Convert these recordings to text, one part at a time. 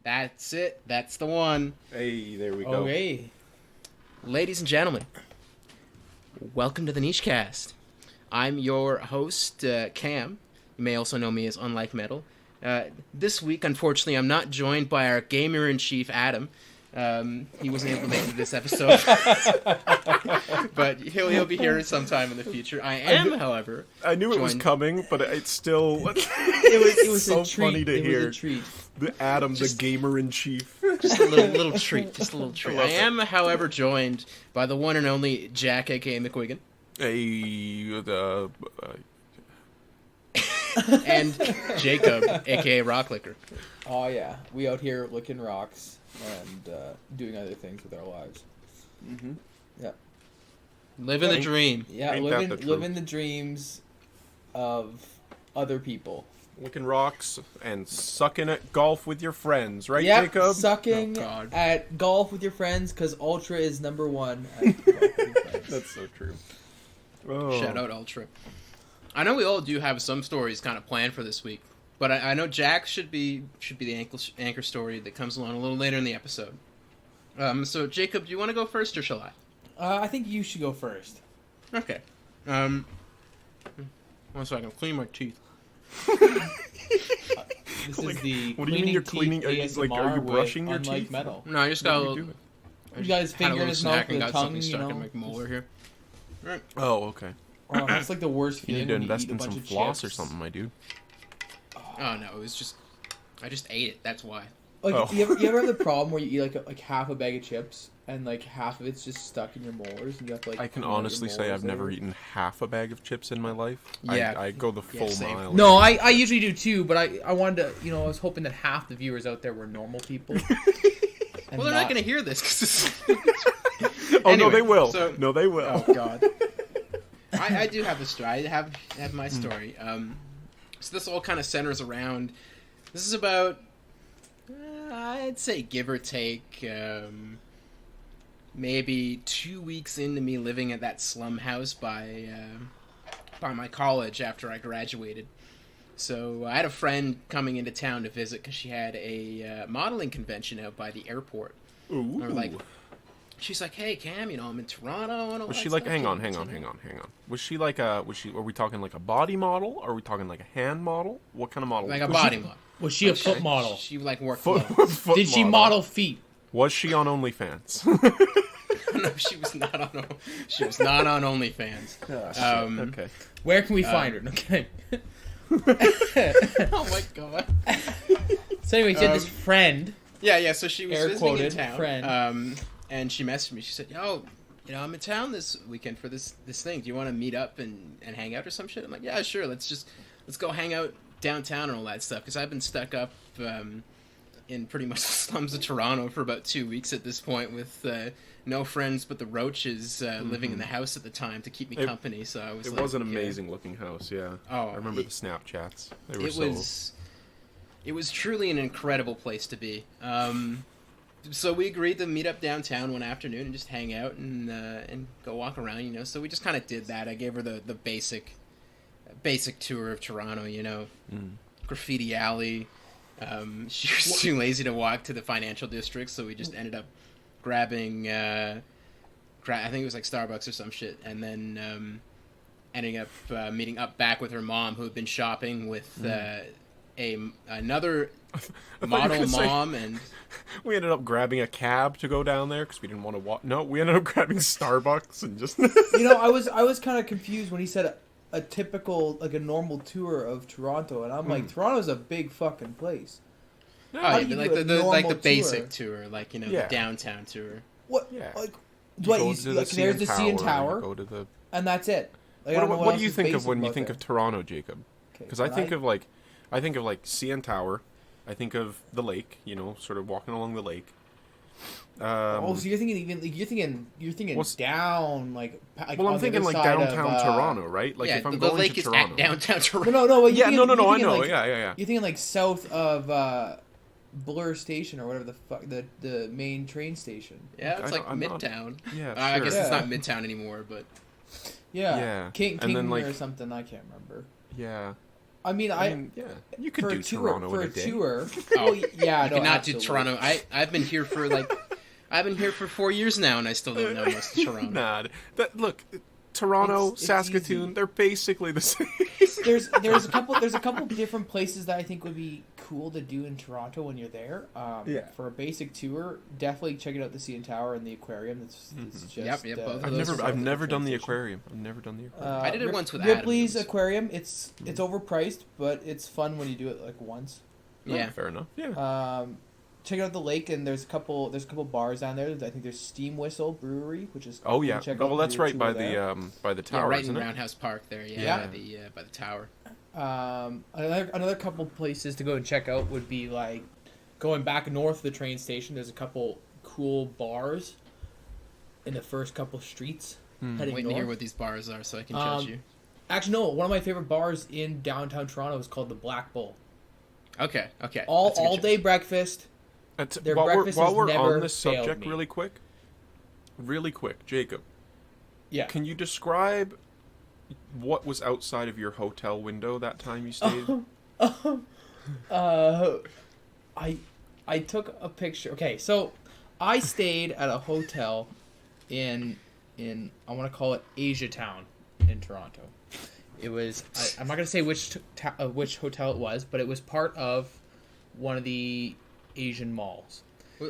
That's it. That's the one. Hey, there we go. Okay. Ladies and gentlemen, welcome to the Niche Cast. I'm your host, Cam. You may also know me as Unlike Metal. This week, unfortunately, I'm not joined by our gamer-in-chief, Adam. He wasn't able to make it to this episode. But he'll be here sometime in the future. I am, however, I knew it was joined- coming, but it's still It was so a treat. funny to it hear. was a treat. The Adam, the gamer-in-chief. Just a little treat. Just a little treat. love I am, however, joined by the one and only Jack, a.k.a. McWigan. Hey, And Jacob, a.k.a. Rocklicker. Oh yeah, we out here licking rocks and doing other things with our lives. Mm-hmm. Yeah, Living the dream. yeah, Ain't that the living truth? the dreams of other people. licking rocks and sucking at golf with your friends, right, Yep, Jacob? sucking Oh, God. at golf with your friends because Ultra is number one. At golf with your friends. That's so true. Oh. Shout out Ultra. I know we all do have some stories kind of planned for this week, but I know Jack should be the anchor story that comes along a little later in the episode. So Jacob, do you want to go first or shall I? I think you should go first. Okay. One second, clean my teeth. This is the What do you mean you're teeth cleaning? Are you, like, are you ASMR brushing with your Unlike teeth? Metal. No, I just What got a are you little. doing? I You just got his had a finger in little his mouth snack with and a got tongue, something you stuck know. in my molar here. Right. Oh, okay. Oh, that's like the worst You feeling. need to when invest eat a in bunch some of floss chips. or something, my dude. Oh no, it was just I just ate it. That's why. Like, Oh. you ever have the problem where you eat like half a bag of chips and like half of it's just stuck in your molars and you have to like. I can clean out your honestly say molars I've never later? eaten half a bag of chips in my life. Yeah. I go the Yeah, full same. mile. No, I usually do too, but I wanted to, I was hoping that half the viewers out there were normal people. And Well, they're not going to hear this because. Oh, no, Anyway, they will. so- No, they will. Oh God. I do have a story. I have my story. So this all kind of centers around. This is about, I'd say, give or take, maybe 2 weeks into me living at that slum house by my college after I graduated. So I had a friend coming into town to visit because she had a modeling convention out by the airport. Ooh. Or like, she's like, "Hey Cam, I'm in Toronto." And all Was that she like? stuff. Hang on. Can you take me?" Was she like a? Are we talking like a body model? Or are we talking like a hand model? What kind of model? Like a was body model. Was she a Like, foot model? She like worked. Foot, Foot. foot Did she model feet? Was she on OnlyFans? No, she was not on. She was not on OnlyFans. Okay. Where can we find her? Okay. Oh my god. So anyway, she had this friend. Yeah. So she was Air visiting in quoted, town. friend. And she messaged me. She said, "Yo, I'm in town this weekend for this thing. Do you want to meet up and hang out or some shit?" I'm like, "Yeah, sure. Let's go hang out downtown and all that stuff." Because I've been stuck up in pretty much the slums of Toronto for about 2 weeks at this point with no friends but the roaches living in the house at the time to keep me It- company. So I was. It like, was an yeah. amazing looking house. Yeah. Oh, I remember the Snapchats. They were It was truly an incredible place to be. So we agreed to meet up downtown one afternoon and just hang out and go walk around, So we just kind of did that. I gave her the basic tour of Toronto, Graffiti alley. She was too lazy to walk to the financial district, so we just ended up grabbing, I think it was like Starbucks or some shit, and then ending up meeting up back with her mom, who had been shopping with another model mom, and We ended up grabbing a cab to go down there because we didn't want to walk. No, we ended up grabbing Starbucks and just. I was kind of confused when he said a typical, like a normal tour of Toronto, and I'm like, Toronto's a big fucking place. oh, do you like do a the normal basic tour, like Yeah. the downtown tour. What? Yeah. Like, You what? go You, to like, there's the CN Tower, you Go to the. and that's it. Like, I don't know What else do you is think of basic when you about think there. of Toronto, Jacob? Okay, Because I but think of CN Tower. I think of the lake. Sort of walking along the lake. Oh, so you're thinking you're thinking What's- down like well, on I'm the thinking other like side downtown of, Toronto, right? Like yeah, if I'm the going lake to is Toronto. at downtown Toronto. No. Well, Yeah, no, I thinking, know. like, Yeah. You're thinking like south of Bloor Station or whatever the fuck the main train station. Yeah, it's like I'm not- Midtown. Yeah, I sure. guess it's Yeah. not Midtown anymore, but Yeah, Yeah. King And then, or like- something. I can't remember. Yeah. I mean, yeah, you could for do a tour, Toronto for in a a day. tour. Oh, Well, yeah, I no, could not absolutely. do Toronto. I've been here for I've been here for 4 years now, and I still don't know most of Toronto. Nah, look, Toronto, It's Saskatoon, easy. they're basically the same. There's a couple different places that I think would be cool to do in Toronto when you're there. Yeah. For a basic tour, definitely checking out the CN Tower and the aquarium. It's just Yep, both of I've those never, are I've the never done the transition. aquarium. I've never done the aquarium. I did it once with Adam. Ripley's It was- aquarium. It's overpriced, but it's fun when you do it like once. Yeah. Fair enough. Yeah. Check out the lake, and there's a couple bars down there. I think there's Steam Whistle Brewery, which is Oh cool yeah. to check Well, out that's when right you by tour there. the Yeah, tower, right isn't in it? Roundhouse Park there. Yeah. By the tower. Another couple places to go and check out would be like going back north of the train station. There's a couple cool bars in the first couple streets heading Waiting north. to hear what these bars are so I can judge you. Actually, no. One of my favorite bars in downtown Toronto is called the Black Bull. Okay. That's a good All choice. day breakfast. Their breakfast While has we're never on this failed subject, me. really quick, Jacob, Yeah. can you describe what was outside of your hotel window that time you stayed? I took a picture. Okay, so I stayed at a hotel in I want to call it Asia Town in Toronto. It was I'm not gonna say which hotel it was, but it was part of one of the Asian malls.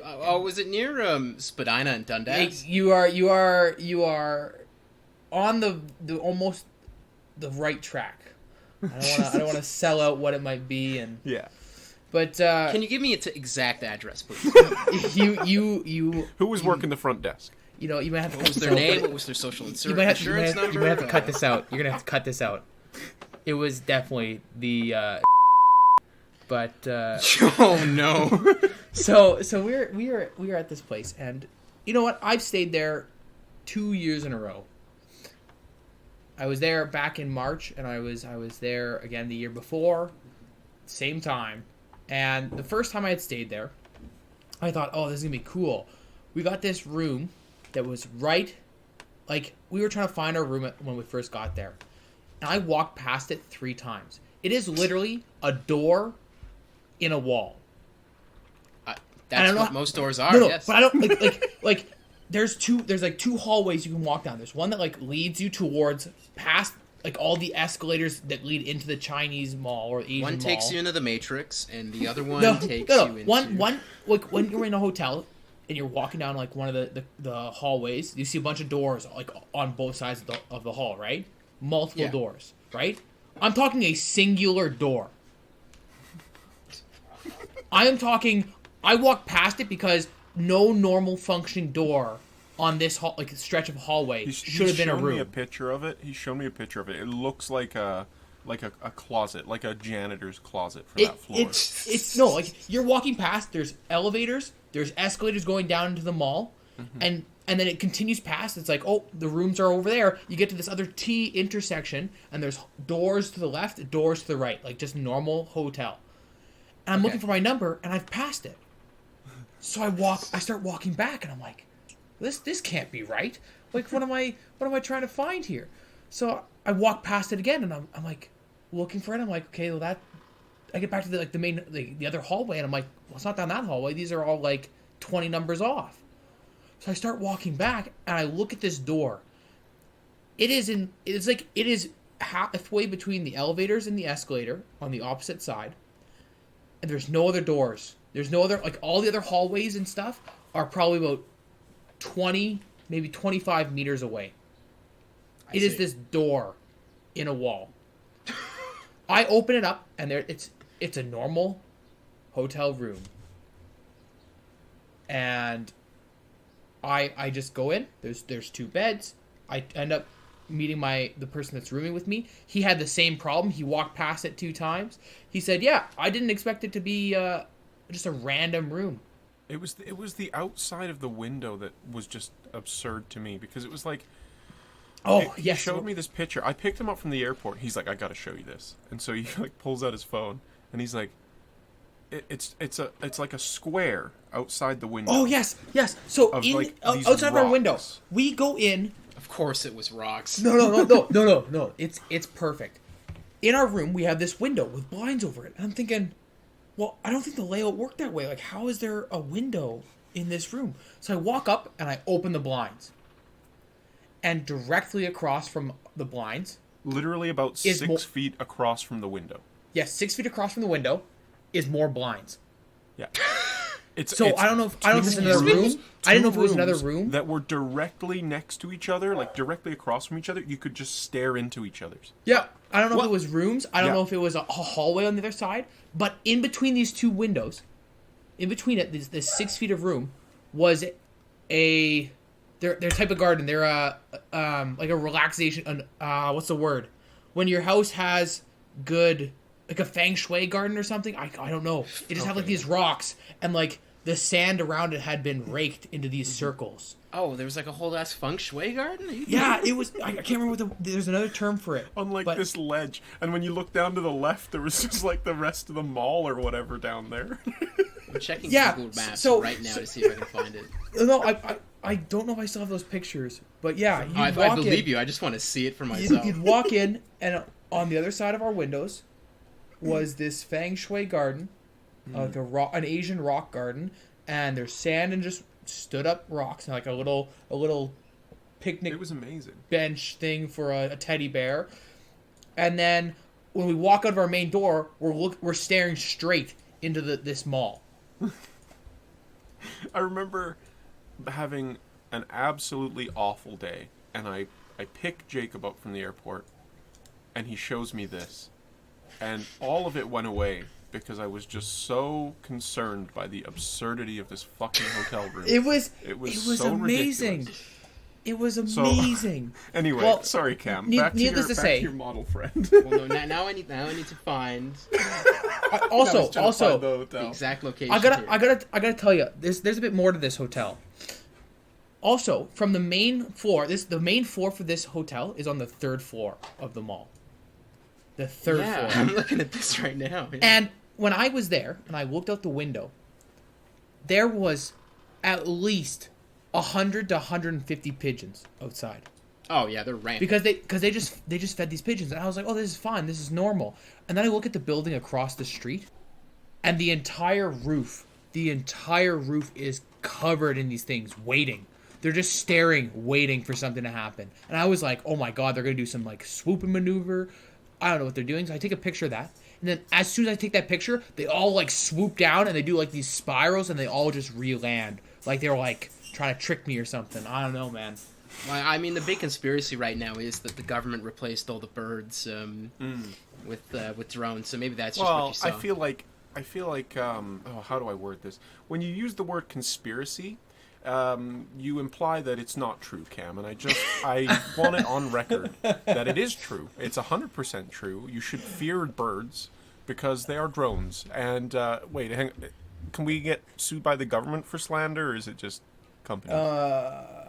Oh, was it near Spadina and Dundas? You are on the almost the right track. I don't want to sell out what it might be, Yeah. but Can you give me its exact address, please? you Who was working the front desk? you know you might have to What was cut their this out. name? What was their social You might have insurance number? you might have to cut this out. You're gonna have to cut this out. It was definitely the but Oh no! so we were at this place, and you know what? I've stayed there 2 years in a row. I was there back in March, and I was there again the year before, same time. And the first time I had stayed there, I thought, oh, this is gonna be cool. We got this room that was right, like we were trying to find our room when we first got there, and I walked past it 3 times. It is literally a door in a wall. I That's don't know what how- most doors are. No, Yes. but I don't like. There's like two hallways you can walk down. There's one that like leads you towards past like all the escalators that lead into the Chinese mall or Asian mall. One takes you into the Matrix, and the other one no, takes no, you into one like when you're in a hotel and you're walking down like one of the hallways, you see a bunch of doors like on both sides of the hall, right? Multiple Yeah. doors, right? I'm talking a singular door. I am talking. I walked past it because no normal functioning door on this stretch of hallway should have been a shown me a room. picture of it. He showed me a picture of it. It looks like a closet, like a janitor's closet for that floor. It's no, like you're walking past. There's elevators. There's escalators going down into the mall, and then it continues past. It's like, oh, the rooms are over there. You get to this other T intersection, and there's doors to the left, doors to the right, like just normal hotel. And I'm looking for my number, and I've passed it. So I start walking back, and I'm like, this can't be right. Like, what am I trying to find here? So I walk past it again, and I'm like looking for it. I'm like, okay, well I get back to the main the other hallway, and I'm like, well, it's not down that hallway. These are all like 20 numbers off. So I start walking back, and I look at this door. It is halfway between the elevators and the escalator on the opposite side, and there's no other doors. There's no other, like, all the other hallways and stuff are probably about 20, maybe 25 meters away. It is this door in a wall. I open it up, and it's a normal hotel room. And I just go in. There's 2 beds. I end up meeting the person that's rooming with me. He had the same problem. He walked past it 2 times. He said, "Yeah, I didn't expect it to be just a random room." It was the outside of the window that was just absurd to me because it was like. Oh, He yes. showed me this picture. I picked him up from the airport. He's like, I gotta show you this. And so he like pulls out his phone and he's like, it's like a square outside the window. Oh, yes. So Of, in like, these outside of our window, rocks. we go in. Of course, it was rocks. No. It's perfect. in our room, we have this window with blinds over it. And I'm thinking, well, I don't think the layout worked that way. Like, how is there a window in this room? So I walk up and I open the blinds. And directly across from the blinds... Literally about 6 feet across from the window. Yes, 6 feet across from the window is more blinds. Yeah. I don't know if it's another room. I didn't know if it was another room. That were directly next to each other, like directly across from each other. You could just stare into each other's. Yeah. I don't know if it was rooms. I don't know if it was a hallway on the other side. But in between these two windows, in between it, this 6 feet of room, was their type of garden. They're like a relaxation. What's the word? When your house has good, like a feng shui garden or something. I don't know. It just had like these rocks and like the sand around it had been raked into these circles. Oh, there was like a whole ass feng shui garden? Yeah, it was. I can't remember there's another term for it. On like this ledge. And when you look down to the left, there was just like the rest of the mall or whatever down there. I'm checking Google Maps right now to see if I can find it. No, I don't know if I still have those pictures. But yeah, I believe you. I just want to see it for myself. You'd walk in, and on the other side of our windows was this feng shui garden, like an Asian rock garden, and there's sand and just stood up rocks and like a little picnic. It was amazing. Bench thing for a teddy bear, and then when we walk out of our main door, we're staring straight into this mall. I remember having an absolutely awful day, and I pick Jacob up from the airport, and he shows me this, and all of it went away because I was just so concerned by the absurdity of this fucking hotel room. It was so amazing. Ridiculous. It was amazing. So, anyway, sorry, Cam. Back to your model friend. Well, no, now I need to find. Also, the exact location. I gotta tell you, there's a bit more to this hotel. Also, from the main floor, the main floor for this hotel is on the 3rd floor of the mall. The 3rd floor. I'm looking at this right now. Yeah. And when I was there and I looked out the window, there was at least 100 to 150 pigeons outside. Oh yeah, they're rampant. Because they just fed these pigeons, and I was like, oh, this is fine, this is normal. And then I look at the building across the street, and the entire roof is covered in these things, waiting. They're just staring, waiting for something to happen. And I was like, oh my god, they're gonna do some like swooping maneuver. I don't know what they're doing. So I take a picture of that, and then as soon as I take that picture, they all like swoop down and they do like these spirals, and they all just re-land like they were like trying to trick me or something. I don't know, man. Well, I mean, the big conspiracy right now is that the government replaced all the birds with drones. So maybe that's just what you saw. I feel like how do I word this? When you use the word conspiracy, you imply that it's not true, Cam, and I want it on record that it is true. It's 100% true. You should fear birds because they are drones. And wait, can we get sued by the government for slander, or is it just companies?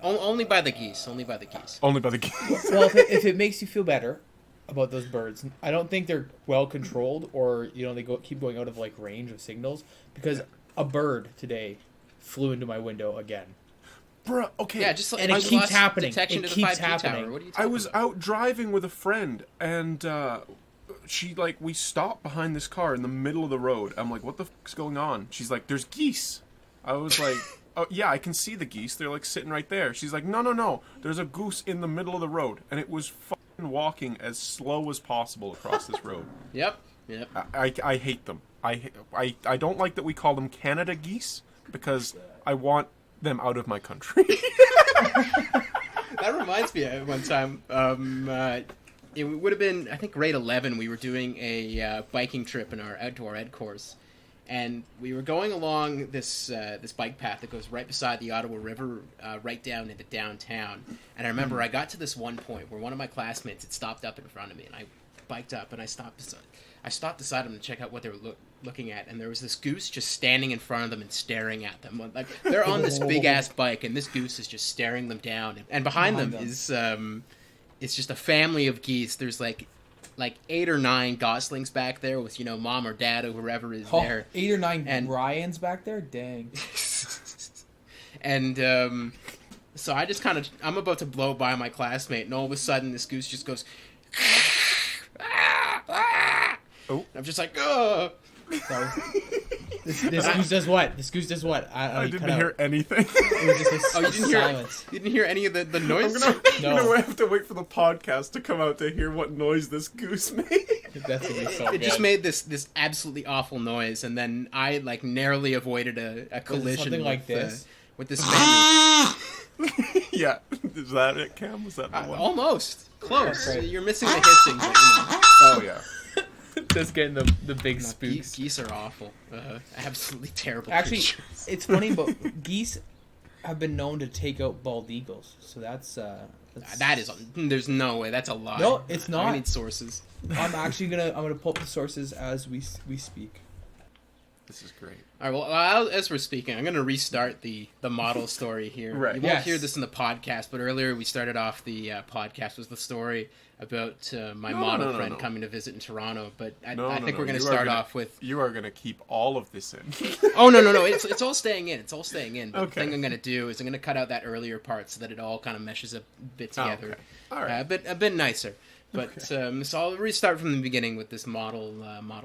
Only by the geese. Only by the geese. Only by the geese. Well, if it makes you feel better about those birds, I don't think they're well controlled, or they keep going out of like range of signals, because a bird today flew into my window again. Bruh, okay. Yeah, just like, and it keeps happening. Detection It to keeps the 5G happening. tower. What are you I was out driving with a friend, and we stopped behind this car in the middle of the road. I'm like, what the fuck's going on? She's like, there's geese. I was like, oh yeah, I can see the geese. They're like sitting right there. She's like, no. There's a goose in the middle of the road, and it was fucking walking as slow as possible across this road. Yep. I hate them. I don't like that we call them Canada geese, because I want them out of my country. That reminds me of one time. It would have been, I think, grade 11. We were doing a biking trip in our outdoor ed course, and we were going along this bike path that goes right beside the Ottawa River, right down into downtown. And I remember I got to this one point where one of my classmates had stopped up in front of me, and I biked up and I stopped beside them to check out what they were looking at, and there was this goose just standing in front of them and staring at them. Like, they're on this big ass bike, and this goose is just staring them down. And behind them is it's just a family of geese. There's like 8 or 9 goslings back there with mom or dad or whoever is there. 8 or 9 Ryans back there. Dang. And so I just I'm about to blow by my classmate, and all of a sudden this goose just goes. Oh. I'm just like, oh. So, this goose does what? This goose does what? I didn't hear anything. It was just a Oh, you didn't hear silence. You didn't hear any of the I'm noise? gonna have to wait for the podcast to come out to hear what noise this goose made. That's gonna be so It just good. made this absolutely awful noise, and then I like narrowly avoided a collision something with, like this? With this family. Yeah, is that it, Cam? Was that the one? Almost close. Right. You're missing the hissing. But, Oh yeah. Just getting the big no, spooks. geese are awful. Absolutely terrible. Actually, creatures. it's funny, but geese have been known to take out bald eagles. So that's that is. There's no way. That's a lie. No, it's I not. need sources. I'm gonna pull up the sources as we speak. This is great. All right. Well, as we're speaking, I'm going to restart the model story here. Right. You won't Yes. hear this in the podcast, but earlier we started off the podcast with the story about my model friend coming to visit in Toronto. But I think we're going to start off with. You are going to keep all of this in. Oh no! It's all staying in. It's all staying in. But Okay. the thing I'm going to do is I'm going to cut out that earlier part so that it all kind of meshes a bit together. Okay. All right. A bit nicer. But so I'll restart from the beginning with this model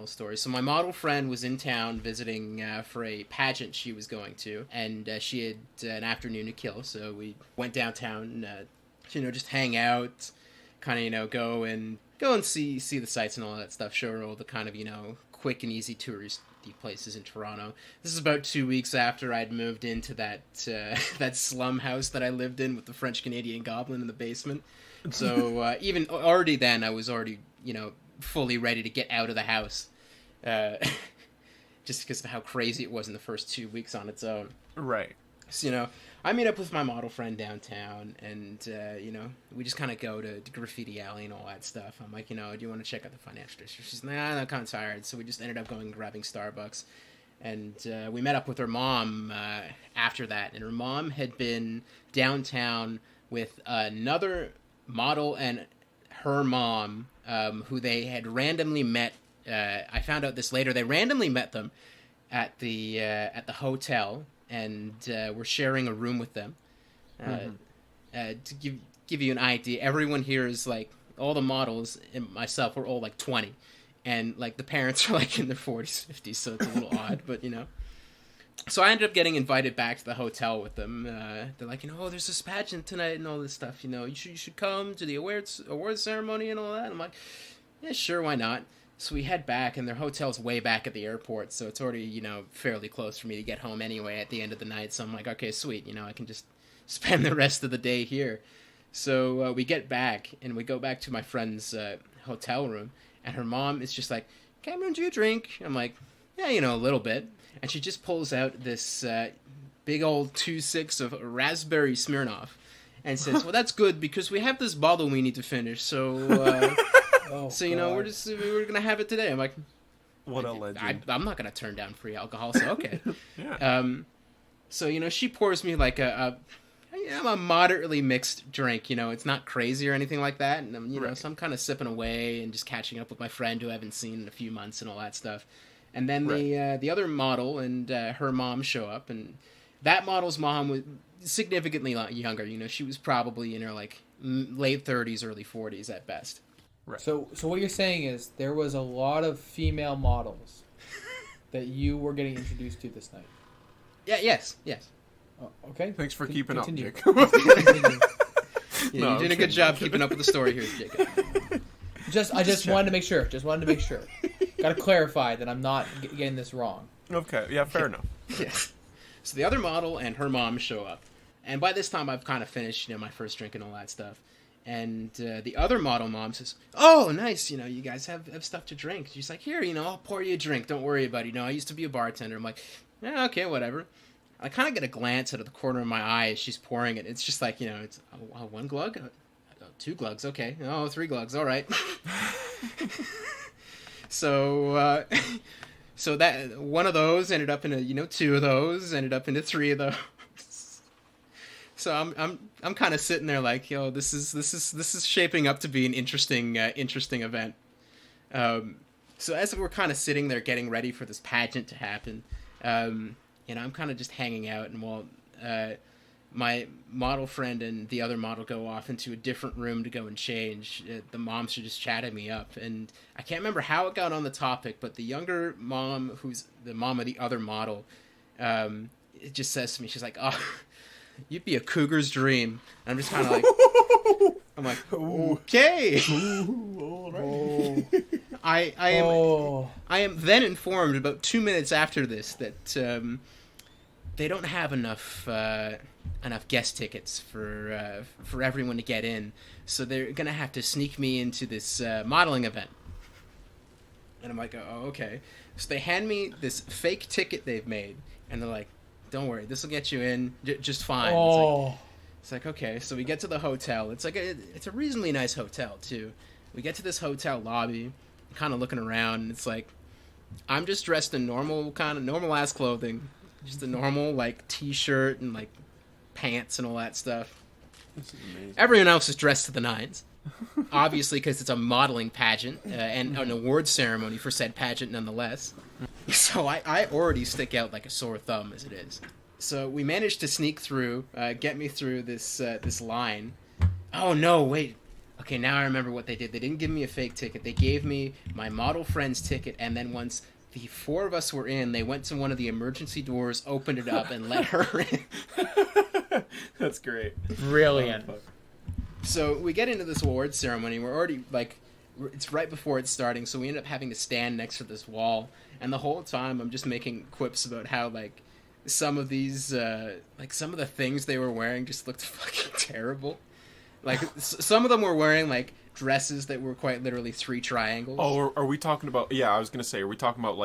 story. So my model friend was in town visiting for a pageant she was going to, and she had an afternoon to kill. So we went downtown, just hang out, kind of go and see the sights and all that stuff. Show her all the kind of quick and easy touristy places in Toronto. This is about 2 weeks after I'd moved into that that slum house that I lived in with the French Canadian goblin in the basement. So even already then, I was already fully ready to get out of the house, just because of how crazy it was in the first 2 weeks on its own. Right. So I meet up with my model friend downtown, and we just kind of go to Graffiti Alley and all that stuff. I'm like, do you want to check out the financial district? She's like, nah, I'm kind of tired. So we just ended up going and grabbing Starbucks, and we met up with her mom after that. And her mom had been downtown with another model and her mom, who they had randomly met. I found out this later. They randomly met them at the hotel, and were sharing a room with them. To give you an idea, everyone here is like, all the models and myself, we're all like 20, and like the parents are like in their 40s, 50s, so it's a little odd, but So I ended up getting invited back to the hotel with them. They're like, there's this pageant tonight and all this stuff. You should come to the awards ceremony and all that. I'm like, yeah, sure, why not? So we head back, and their hotel's way back at the airport, so it's already fairly close for me to get home anyway at the end of the night. So I'm like, okay, sweet, I can just spend the rest of the day here. So we get back, and we go back to my friend's hotel room, and her mom is just like, Cameron, do you drink? I'm like, yeah, a little bit. And she just pulls out this big old 2.6 of raspberry Smirnoff and says, well, that's good because we have this bottle we need to finish. So, we're going to have it today. I'm like, what a legend. I'm not going to turn down free alcohol. So, okay. Yeah. So, she pours me like a moderately mixed drink. It's not crazy or anything like that. And I'm, Right. so I'm kind of sipping away and just catching up with my friend who I haven't seen in a few months and all that stuff. And then the other model and her mom show up, and that model's mom was significantly younger. She was probably in her like late 30s, early 40s at best. Right. So what you're saying is there was a lot of female models that you were getting introduced to this night. Yeah. Yes. Oh, okay. Thanks for keeping continue. up, Jacob. Continue. Yeah, No, you're I'm doing a good kidding. job keeping up with the story here, Jacob. I just wanted to make sure. Got to clarify that I'm not getting this wrong. Okay, yeah, fair enough. Yeah. So the other model and her mom show up, and by this time I've kind of finished, my first drink and all that stuff. And the other model mom says, "Oh, nice, you guys have stuff to drink." She's like, "Here, I'll pour you a drink. Don't worry about it. I used to be a bartender." I'm like, "Yeah, okay, whatever." I kind of get a glance out of the corner of my eye as she's pouring it. It's just like, it's one glug, 2 glugs, okay. 3 glugs, all right. So that one of those ended up in a 2 of those, ended up into 3 of those. So I'm kind of sitting there like, this is shaping up to be an interesting event. So as we're kind of sitting there getting ready for this pageant to happen, I'm kind of just hanging out, and while my model friend and the other model go off into a different room to go and change. The moms are just chatting me up, and I can't remember how it got on the topic, but the younger mom, who's the mom of the other model, it just says to me, she's like, "Oh, you'd be a cougar's dream." And I'm just kind of like, I'm like, okay. All right. I am then informed about 2 minutes after this that they don't have enough guest tickets for everyone to get in, so they're gonna have to sneak me into this modeling event. And I'm like, oh, okay. So they hand me this fake ticket they've made, and they're like, "Don't worry, this will get you in just fine." Oh. It's like, okay. So we get to the hotel. It's like it's a reasonably nice hotel too. We get to this hotel lobby, kind of looking around, and it's like, I'm just dressed in normal ass clothing, just a normal like t-shirt and like pants and all that stuff. This is amazing. Everyone else is dressed to the nines, obviously, because it's a modeling pageant and an award ceremony for said pageant nonetheless. So I already stick out like a sore thumb as it is. So we managed to sneak through, get me through this line. Oh no, wait. Okay, now I remember what they did. They didn't give me a fake ticket. They gave me my model friend's ticket, and then once the four of us were in, they went to one of the emergency doors, opened it up, and let her in. That's great. Brilliant. So we get into this award ceremony. We're already, it's right before it's starting, so we end up having to stand next to this wall. And the whole time, I'm just making quips about how, some of these, some of the things they were wearing just looked fucking terrible. Some of them were wearing, dresses that were quite literally 3 triangles. Oh, are we talking about? Yeah, I was gonna say, are we talking about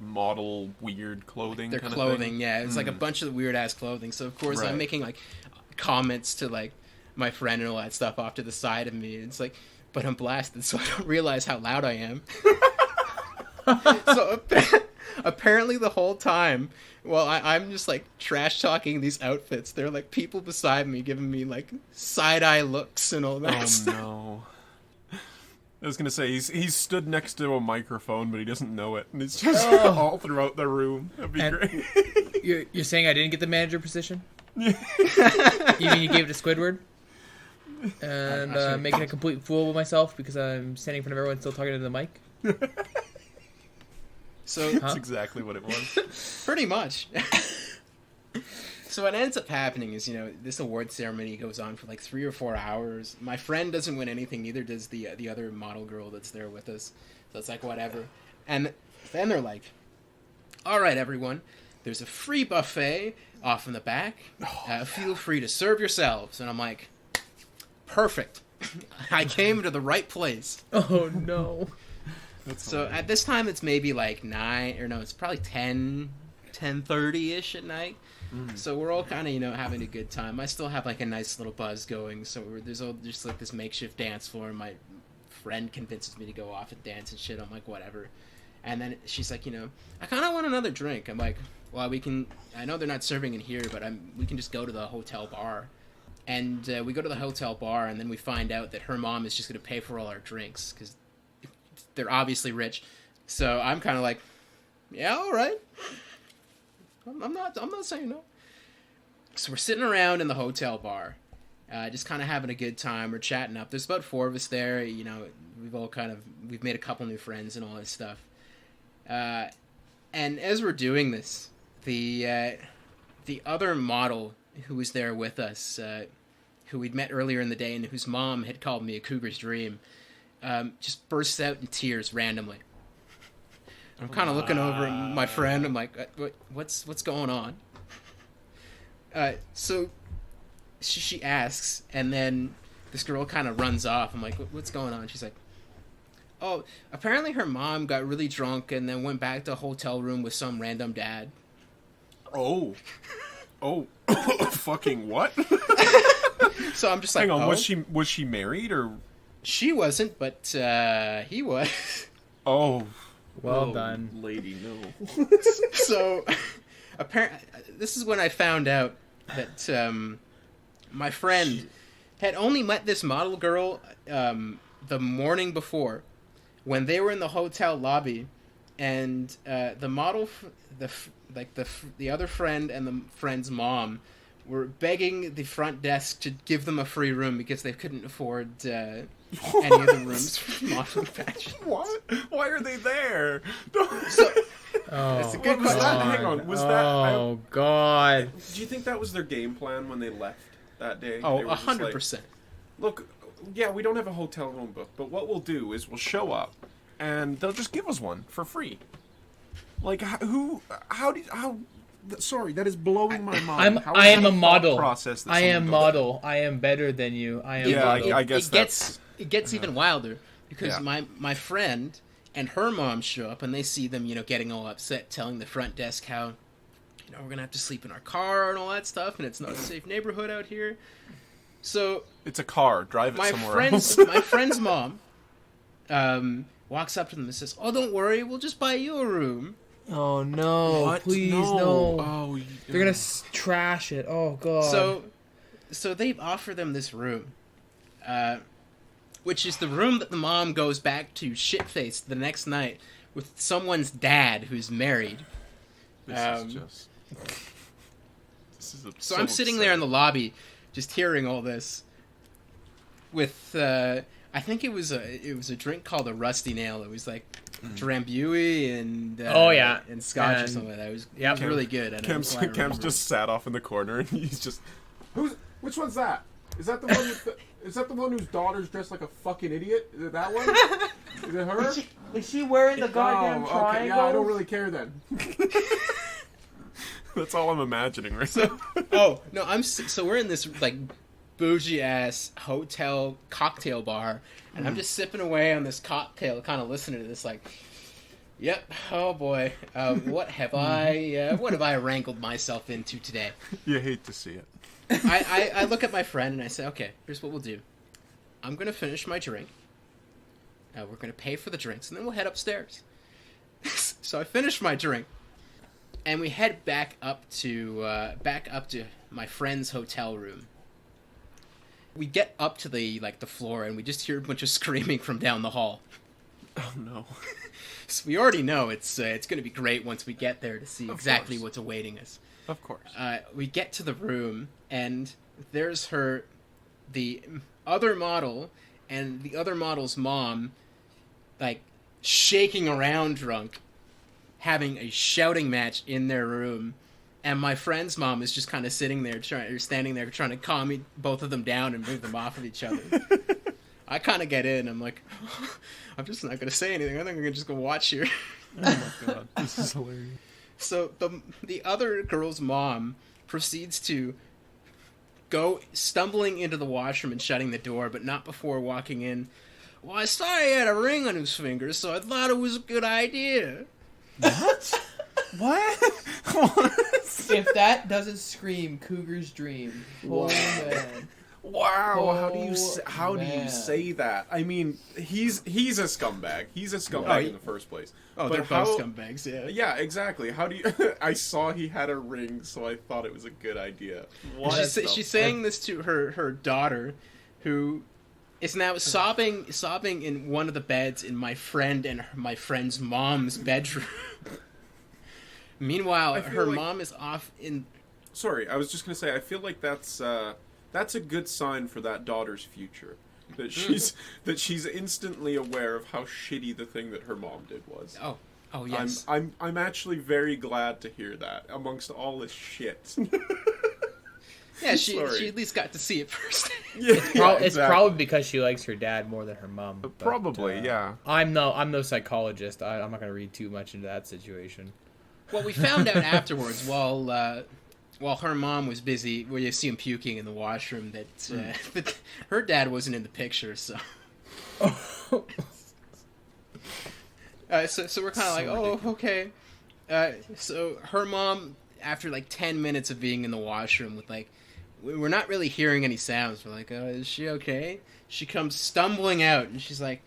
model weird clothing? Their kind clothing, of thing? yeah. It's like a bunch of weird ass clothing. So of course Right. I'm making comments to my friend and all that stuff off to the side of me. It's like, but I'm blasted, so I don't realize how loud I am. So apparently the whole time, while I'm just trash talking these outfits, there are people beside me giving me side eye looks and all that Oh stuff. no. I was gonna say he's stood next to a microphone, but he doesn't know it, and it's just all throughout the room. That'd be And- great. You're saying I didn't get the manager position? You mean you gave it to Squidward? And making a complete fool of myself because I'm standing in front of everyone still talking to the mic? So That's exactly what it was. pretty much. So what ends up happening is, this award ceremony goes on for 3 or 4 hours. My friend doesn't win anything, neither does the other model girl that's there with us. So it's whatever. And then they're like, all right, everyone, there's a free buffet off in the back. Feel free to serve yourselves. And I'm like, perfect. I came to the right place. Oh no. So at this time, it's maybe 9, or no, it's probably 10:30ish at night. So we're all kind of, having a good time. I still have a nice little buzz going. So there's all just this makeshift dance floor. And my friend convinces me to go off and dance and shit. I'm like, whatever. And then she's like, I kind of want another drink. I'm like, well, we can. I know they're not serving in here, but we can just go to the hotel bar. And we go to the hotel bar, and then we find out that her mom is just going to pay for all our drinks because they're obviously rich. So I'm kind of like, yeah, all right. I'm not saying no. So we're sitting around in the hotel bar, just kind of having a good time. We're chatting up. There's about 4 of us there. We've made a couple new friends and all this stuff. And as we're doing this, the other model who was there with us, who we'd met earlier in the day and whose mom had called me a cougar's dream, just bursts out in tears randomly. I'm kind of looking over at my friend. I'm like, what's going on? So she asks, and then this girl kind of runs off. I'm like, what's going on? She's like, oh, apparently her mom got really drunk and then went back to a hotel room with some random dad. Oh, fucking what? So I'm just like, Hang on, oh. was she married or? She wasn't, but he was. Oh, Well done. lady. No. So, apparently, this is when I found out that my friend had only met this model girl the morning before, when they were in the hotel lobby, and the model, the other friend and the friend's mom were begging the front desk to give them a free room because they couldn't afford any of the rooms from Motley Fashion. What? Why are they there? So, Oh, a good was that? God. Hang on. Was Oh, God. Do you think that was their game plan when they left that day? oh, They were just like, 100%. Look, yeah, we don't have a hotel room booked, but what we'll do is we'll show up, and they'll just give us one for free. Like, sorry, that is blowing my mind. I am a thought model. Process that I am someone goes- model. I am better than you. I am Yeah, model. I guess it gets even wilder because Yeah. my friend and her mom show up and they see them, getting all upset, telling the front desk how, we're gonna have to sleep in our car and all that stuff, and it's not a safe neighborhood out here. So It's a car. Drive it my somewhere else. friend's mom walks up to them and says, "Oh, don't worry, we'll just buy you a room." Oh, no. What? Please, no. Oh, They're going to trash it. Oh, God. So they offer them this room, which is the room that the mom goes back to shit-faced the next night with someone's dad who's married. This is just. This is So I'm sitting there in the lobby, just hearing all this. With I think it was a drink called a Rusty Nail. It was like Drambuie and and Scotch or something like that. It was really good. And Cam's just sat off in the corner, and he's just. Which one's that? Is that the one? Is that the one whose daughter's dressed like a fucking idiot? Is it that one? Is it her? Is she wearing the goddamn triangle? Okay, yeah, I don't really care then. That's all I'm imagining right now. Oh no, so we're in this like bougie ass hotel cocktail bar, and I'm just sipping away on this cocktail, kind of listening to this like, yep, oh boy, what have I wrangled myself into today? You hate to see it. I look at my friend and I say, okay, here's what we'll do. I'm gonna finish my drink. We're gonna pay for the drinks, and then we'll head upstairs. So I finish my drink, and we head back up to my friend's hotel room. We get up to the floor, and we just hear a bunch of screaming from down the hall. Oh no! So we already know it's going to be great once we get there to see exactly course. what's awaiting us. Of course. We get to the room, and there's the other model, and the other model's mom, like shaking around drunk, having a shouting match in their room. And my friend's mom is just kind of standing there trying to calm both of them down and move them off of each other. I kind of get in. I'm like, I'm just not going to say anything. I think I'm going to just go watch here. Oh my god, this is hilarious. So the other girl's mom proceeds to go stumbling into the washroom and shutting the door, but not before walking in. Well, I saw he had a ring on his finger, so I thought it was a good idea. What? What? If that doesn't scream Cougar's dream, oh man. Wow! Oh, How do you man. say that? I mean, he's a scumbag. He's a scumbag Oh, in the first place. Oh, But they're both scumbags, yeah. Yeah, exactly. How do you? I saw he had a ring, so I thought it was a good idea. What? She's saying this to her daughter, who is now sobbing in one of the beds in my friend and my friend's mom's bedroom. Meanwhile, I feel her like- mom is off in. Sorry, I was just gonna say. I feel like that's a good sign for that daughter's future. That she's instantly aware of how shitty the thing that her mom did was. Oh yes. I'm actually very glad to hear that amongst all this shit. Yeah, she Sorry. at least got to see it first. It's probably because she likes her dad more than her mom. But, Probably, yeah. I'm no psychologist. I'm not gonna read too much into that situation. Well, we found out afterwards, while her mom was busy, we see him puking in the washroom, that her dad wasn't in the picture. So, so we're kind of like, oh, okay. So her mom, after like 10 minutes of being in the washroom with like, we're not really hearing any sounds. We're like, is she okay? She comes stumbling out, and she's like,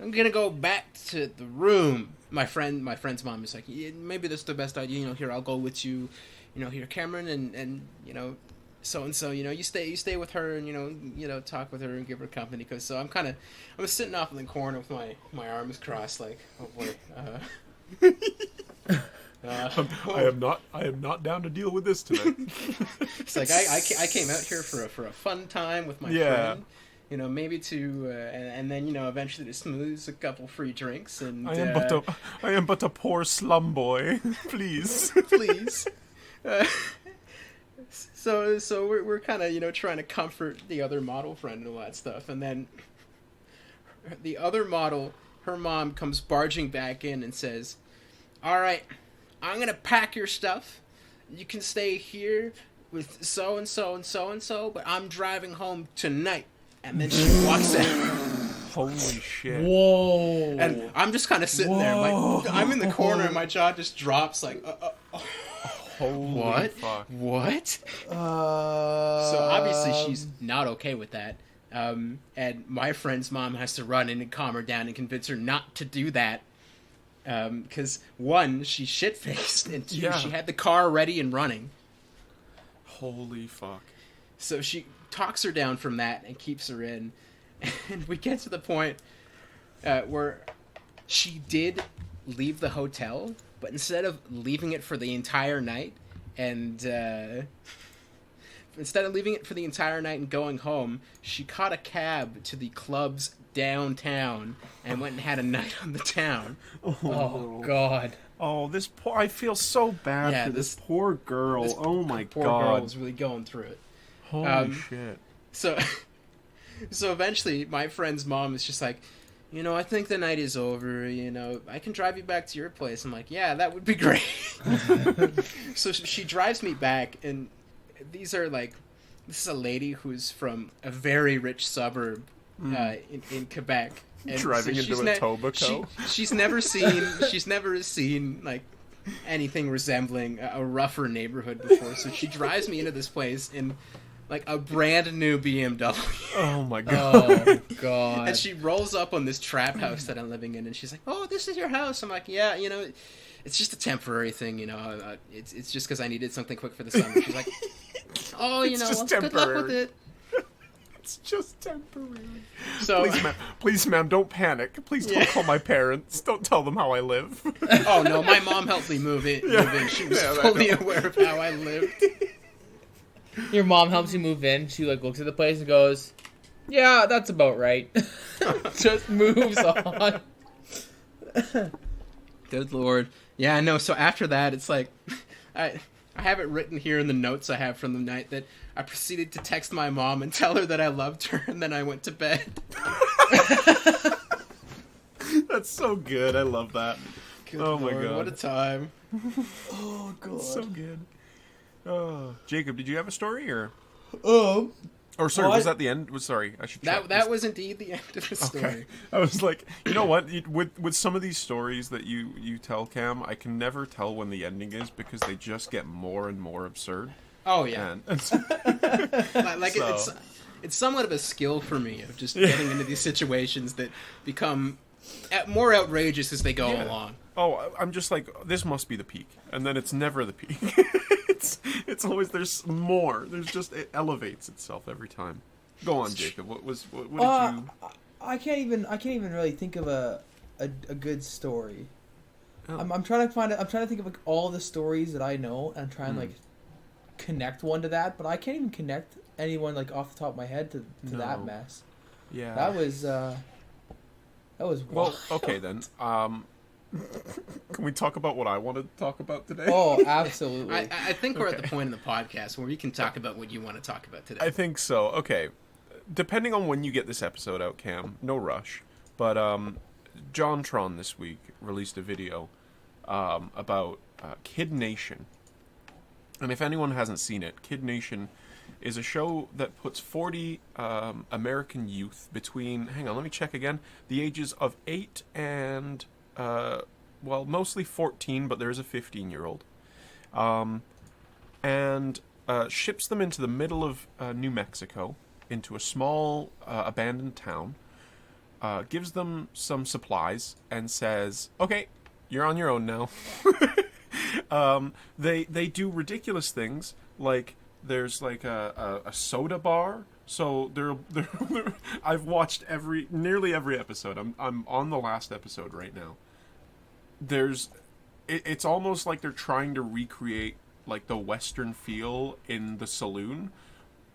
I'm gonna go back to the room. My friend's mom is like, yeah, maybe that's the best idea. Here, I'll go with you. Here, Cameron, and so and so. You stay with her, and talk with her and give her company. Cause so I'm sitting off in the corner with my arms crossed, like, oh boy. I am not down to deal with this tonight. It's like I came out here for a fun time with my Yeah. friend. You know, maybe to and then eventually to smooth a couple free drinks and I am but a poor slum boy. Please. please. So we're kind of trying to comfort the other model friend and all that stuff, and then the other model, her mom comes barging back in and says, "All right, I'm gonna pack your stuff. You can stay here with so and so and so and so, but I'm driving home tonight." And then she walks out. Holy shit. Whoa. And I'm just kind of sitting there. I'm in the corner and my jaw just drops like, Holy what? fuck. What? So obviously she's not okay with that. And my friend's mom has to run in and calm her down and convince her not to do that. Because one, she's shit-faced, and two, Yeah. she had the car ready and running. Holy fuck. So she talks her down from that and keeps her in. And we get to the point where she did leave the hotel, but instead of leaving it for the entire night and going home, she caught a cab to the clubs downtown and went and had a night on the town. Oh God. Oh, I feel so bad Yeah, for this this- poor girl. This Oh my poor god. girl was really going through it. Holy shit. So eventually my friend's mom is just like, I think the night is over, I can drive you back to your place. I'm like, yeah, that would be great. So she drives me back, and this is a lady who's from a very rich suburb in Quebec. And Driving so into she's a Tobaco. She's never seen like anything resembling a rougher neighborhood before. So she drives me into this place in like a brand new BMW. Oh my god. Oh God. And she rolls up on this trap house that I'm living in, and she's like, "Oh, this is your house." I'm like, "Yeah, it's just a temporary thing, it's just because I needed something quick for the summer." She's like, "Oh, It's just good luck with temporary." it." It's just temporary. So, Please, ma'am, don't panic. Please don't Yeah. call my parents. Don't tell them how I live. oh no, my mom helped me move in. She was Yeah, I fully know. aware of how I lived. Your mom helps you move in. She like looks at the place and goes, "Yeah, that's about right." Just moves on. Good lord. Yeah, no. So after that, it's like, I have it written here in the notes I have from the night that I proceeded to text my mom and tell her that I loved her, and then I went to bed. That's so good. I love that. Good Oh my lord, God. what a time. Oh God. So good. Oh, Jacob, did you have a story or? Oh. Or sorry, What? was that the end? Sorry, I should check. That was indeed the end of the story. Okay. I was like, you know what? With some of these stories that you tell, Cam, I can never tell when the ending is because they just get more and more absurd. Oh yeah, And like So- it's somewhat of a skill for me of just getting into these situations that become more outrageous as they go Yeah. along. oh, I'm just like, this must be the peak, and then it's never the peak. it's always there's more. There's just it elevates itself every time. Go on, Jacob. What did you? I can't even really think of a good story. Oh. I'm trying to think of like all the stories that I know and try and like connect one to that, but I can't even connect anyone like off the top of my head to that No. mess. Yeah. That was Well, wild. okay then. Can we talk about what I wanted to talk about today? Oh, absolutely. I think we're at the Okay. point in the podcast where we can talk about what you want to talk about today. I think so. Okay. Depending on when you get this episode out, Cam, no rush. But JonTron this week released a video about Kid Nation. And if anyone hasn't seen it, Kid Nation is a show that puts 40 American youth between, hang on, let me check again, the ages of 8 and, mostly 14, but there's a 15-year-old. And ships them into the middle of New Mexico, into a small abandoned town, gives them some supplies, and says, okay, you're on your own now. They do ridiculous things, like there's like a soda bar. So they're I've watched nearly every episode. I'm on the last episode right now. There's it's almost like they're trying to recreate like the Western feel in the saloon,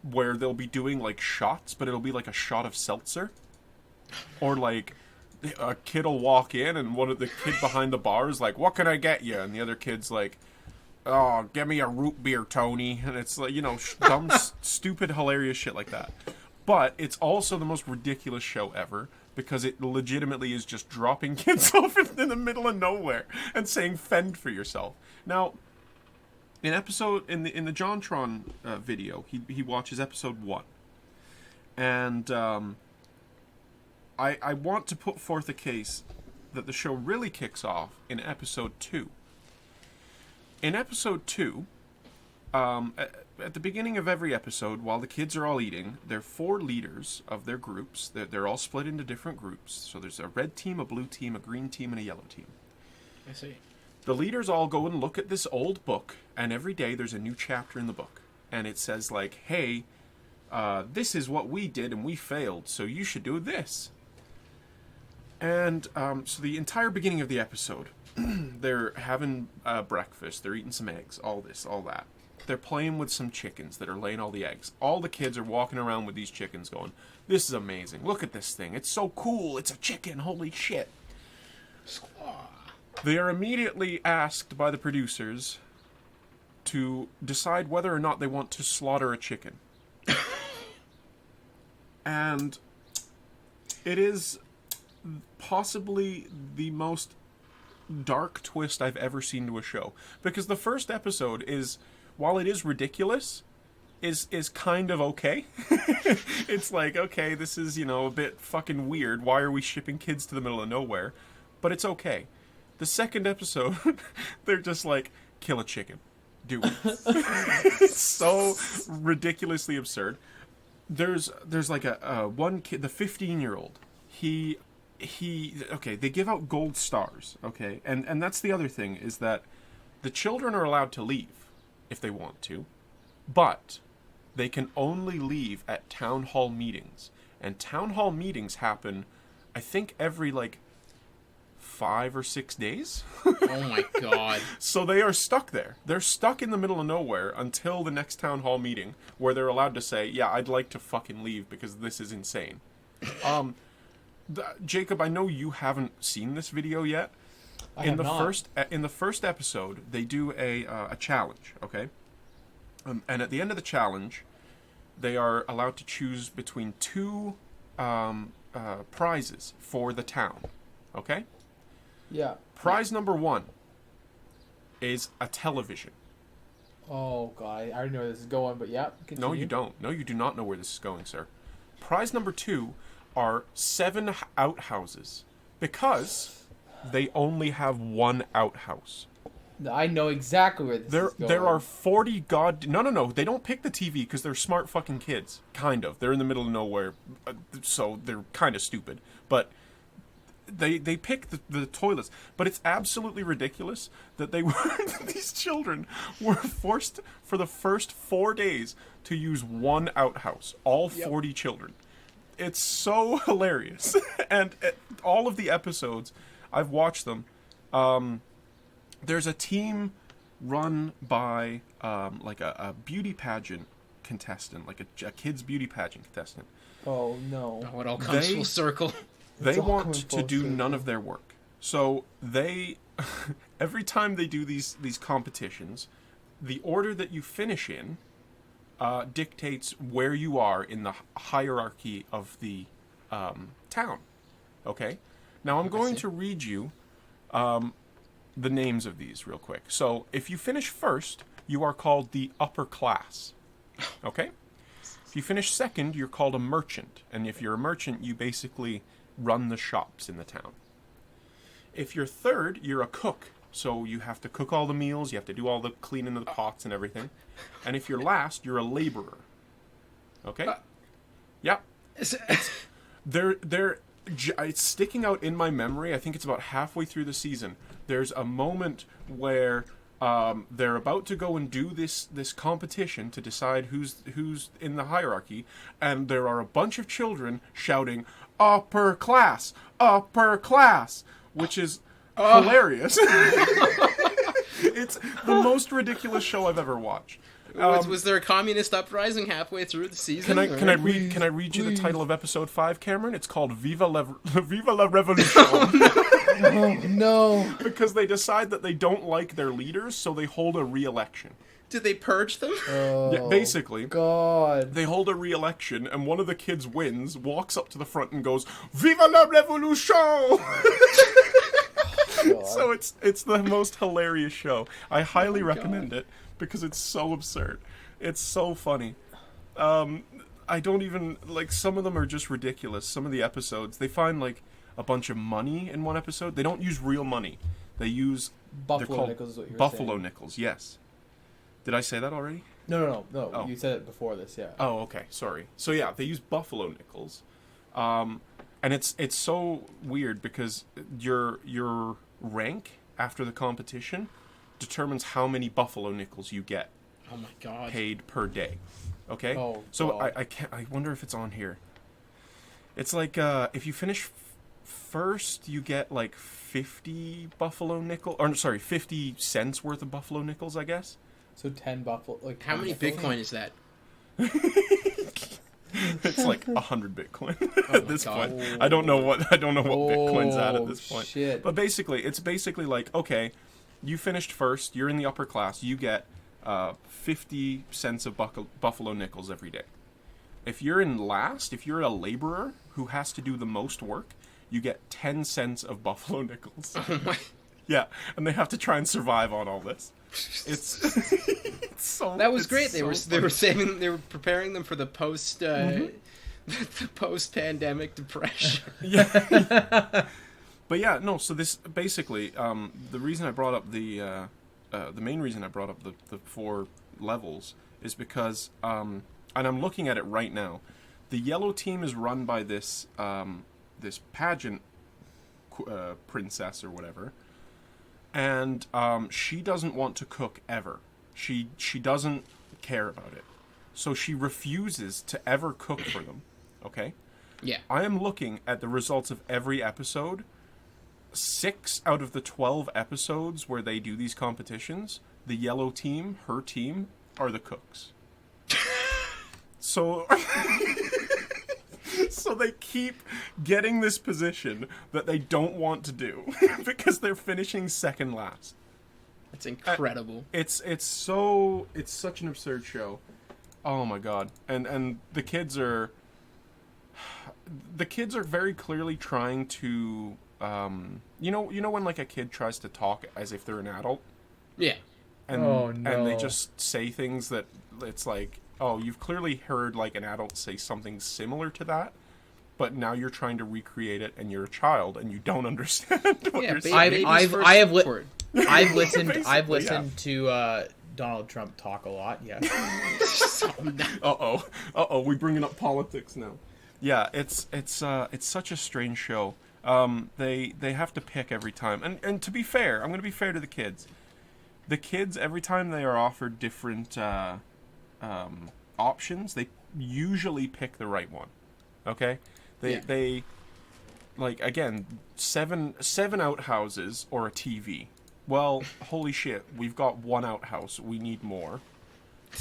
where they'll be doing like shots, but it'll be like a shot of seltzer, or like a kid will walk in and one of the kid behind the bar is like, "What can I get you?" And the other kid's like, "Oh, give me a root beer, Tony." And it's like, dumb, stupid, hilarious shit like that. But it's also the most ridiculous show ever, because it legitimately is just dropping kids off in the middle of nowhere and saying, "Fend for yourself." Now, in the JonTron video, he watches episode 1, and I want to put forth a case that the show really kicks off in episode 2. In episode 2, at the beginning of every episode, while the kids are all eating, there are 4 leaders of their groups. They're all split into different groups. So there's a red team, a blue team, a green team, and a yellow team. I see. The leaders all go and look at this old book, and every day there's a new chapter in the book. And it says, like, "Hey, this is what we did and we failed, so you should do this." And so the entire beginning of the episode, they're having breakfast, they're eating some eggs, all this, all that. They're playing with some chickens that are laying all the eggs. All the kids are walking around with these chickens going, "This is amazing. Look at this thing. It's so cool. It's a chicken. Holy shit." They are immediately asked by the producers to decide whether or not they want to slaughter a chicken. And it is possibly the most dark twist I've ever seen to a show. Because the first episode is, while it is ridiculous, is kind of okay. It's like, okay, this is, a bit fucking weird. Why are we shipping kids to the middle of nowhere? But it's okay. The second episode, they're just like, "Kill a chicken. Do it." It's so ridiculously absurd. There's like a one kid, the 15-year-old. He okay, they give out gold stars, okay? And that's the other thing, is that the children are allowed to leave if they want to, but they can only leave at town hall meetings. And town hall meetings happen, I think, every, 5 or 6 days. Oh my god. So they are stuck there. They're stuck in the middle of nowhere until the next town hall meeting, where they're allowed to say, "Yeah, I'd like to fucking leave because this is insane." Jacob, I know you haven't seen this video yet. In the first episode, they do a challenge, okay? And at the end of the challenge, they are allowed to choose between 2 prizes for the town, okay? Yeah. Prize number 1 is a television. Oh god, I already know where this is going, but yeah. Continue. No, you don't. No, you do not know where this is going, sir. Prize number 2 are 7 outhouses, because they only have 1 outhouse. I know exactly where this is going. There are 40 No, they don't pick the TV because they're smart fucking kids. Kind of. They're in the middle of nowhere, so they're kind of stupid. But they pick the toilets. But it's absolutely ridiculous that these children were forced for the first 4 days to use 1 outhouse. All 40 children. It's so hilarious. And all of the episodes, I've watched them. There's a team run by a beauty pageant contestant, like a kid's beauty pageant contestant. Oh no. Oh, it all comes full circle. They want to do none of their work. So they, every time they do these competitions, the order that you finish in dictates where you are in the hierarchy of the town. Okay? Now I'm going to read you the names of these real quick. So if you finish first, you are called the upper class. Okay? If you finish second, you're called a merchant. And if you're a merchant, you basically run the shops in the town. If you're third, you're a cook. So you have to cook all the meals, you have to do all the cleaning of the pots and everything. And if you're last, you're a laborer. Okay? Yep. It's sticking out in my memory. I think it's about halfway through the season. There's a moment where they're about to go and do this competition to decide who's in the hierarchy, and there are a bunch of children shouting upper class, which is hilarious. It's the most ridiculous show I've ever watched. Was there a communist uprising halfway through the season? Can I read you the title of episode 5, Cameron? It's called Viva la Revolution. Oh, no. Because they decide that they don't like their leaders, so they hold a re-election. Did they purge them? Oh, Yeah, basically. God. They hold a re-election, and one of the kids wins, walks up to the front and goes, Viva la Revolution! So it's the most hilarious show. I highly recommend it because it's so absurd. It's so funny. I don't even, like, some of them are just ridiculous. Some of the episodes, they find, like, a bunch of money in one episode. They don't use real money. They use... they're Buffalo called nickels is what you were Buffalo saying. nickels, yes. Did I say that already? No. Oh. You said it before this, yeah. Oh, okay. Sorry. So yeah, they use buffalo nickels, and it's so weird because your rank after the competition determines how many buffalo nickels you get Oh my god. paid per day. Okay. Oh, so God. I can't. I wonder if it's on here. It's like if you finish first, you get like 50 buffalo nickel, or sorry, 50 cents worth of buffalo nickels, I guess. So 10 buffalo. Like How many Bitcoin is that? It's like 100 Bitcoin Oh at my this God. point. I don't know what Bitcoin's at this point. Shit. But basically, it's basically like, okay, you finished first, you're in the upper class, you get 50 cents of buffalo nickels every day. If you're in last, if you're a laborer who has to do the most work, you get 10 cents of buffalo nickels. Oh my. Yeah, and they have to try and survive on all this. It's, it's so. That was it's great. so They were funny. they were preparing them for the post the post-pandemic depression. Yeah. But yeah, no. So this basically, the reason I brought up the main reason I brought up the 4 levels is because, and I'm looking at it right now. The yellow team is run by this this pageant princess or whatever, and she doesn't want to cook ever. She doesn't care about it, so she refuses to ever cook for them. Okay. Yeah. I am looking at the results of every episode. 6 out of the 12 episodes where they do these competitions, the yellow team, her team, are the cooks. So, so they keep getting this position that they don't want to do because they're finishing second last. That's incredible. It's such an absurd show. Oh my god. And the kids are very clearly trying to you know when like a kid tries to talk as if they're an adult, Yeah. and Oh, and no. they just say things that it's like, oh, you've clearly heard like an adult say something similar to that, but now you're trying to recreate it and you're a child and you don't understand what Yeah, you're ba- saying. baby's I've- first I have li- word. I've listened. Basically, I've yeah. listened to Donald Trump talk a lot. Yeah. Uh-oh, we bringing up politics now. Yeah, it's such a strange show. They have to pick every time. And to be fair, I'm going to be fair to the kids. The kids, every time they are offered different options, they usually pick the right one. Okay? They like, again, seven outhouses or a TV. Well, holy shit, we've got 1 outhouse. We need more.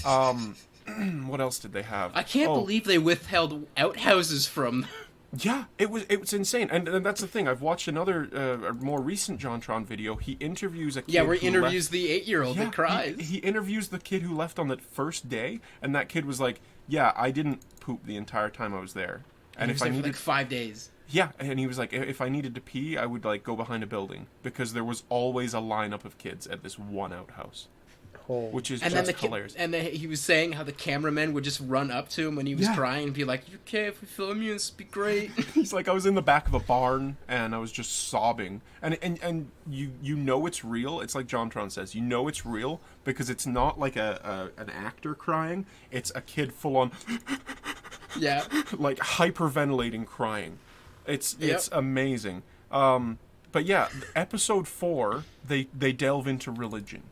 What else did they have? I can't Oh, believe they withheld outhouses from them. Yeah, it was insane, and that's the thing. I've watched another a more recent JonTron video. He interviews a kid. Yeah, where he who interviews left... the 8-year-old that cries. He interviews the kid who left on the first day, and that kid was like, "Yeah, I didn't poop the entire time I was there, and He if was I there for needed, like 5 days. yeah," and he was like, "If I needed to pee, I would like go behind a building because there was always a lineup of kids at this one outhouse, which is And then just the hilarious." he was saying how the cameramen would just run up to him when he was Yeah. crying and be like, "You okay if we film you? This would be great." He's like, I was in the back of a barn and I was just sobbing, and you know it's real. It's like JonTron says, you know it's real because it's not like an actor crying. It's a kid full on Yeah. like hyperventilating crying. It's Yep. amazing. But yeah, episode 4 they delve into religion.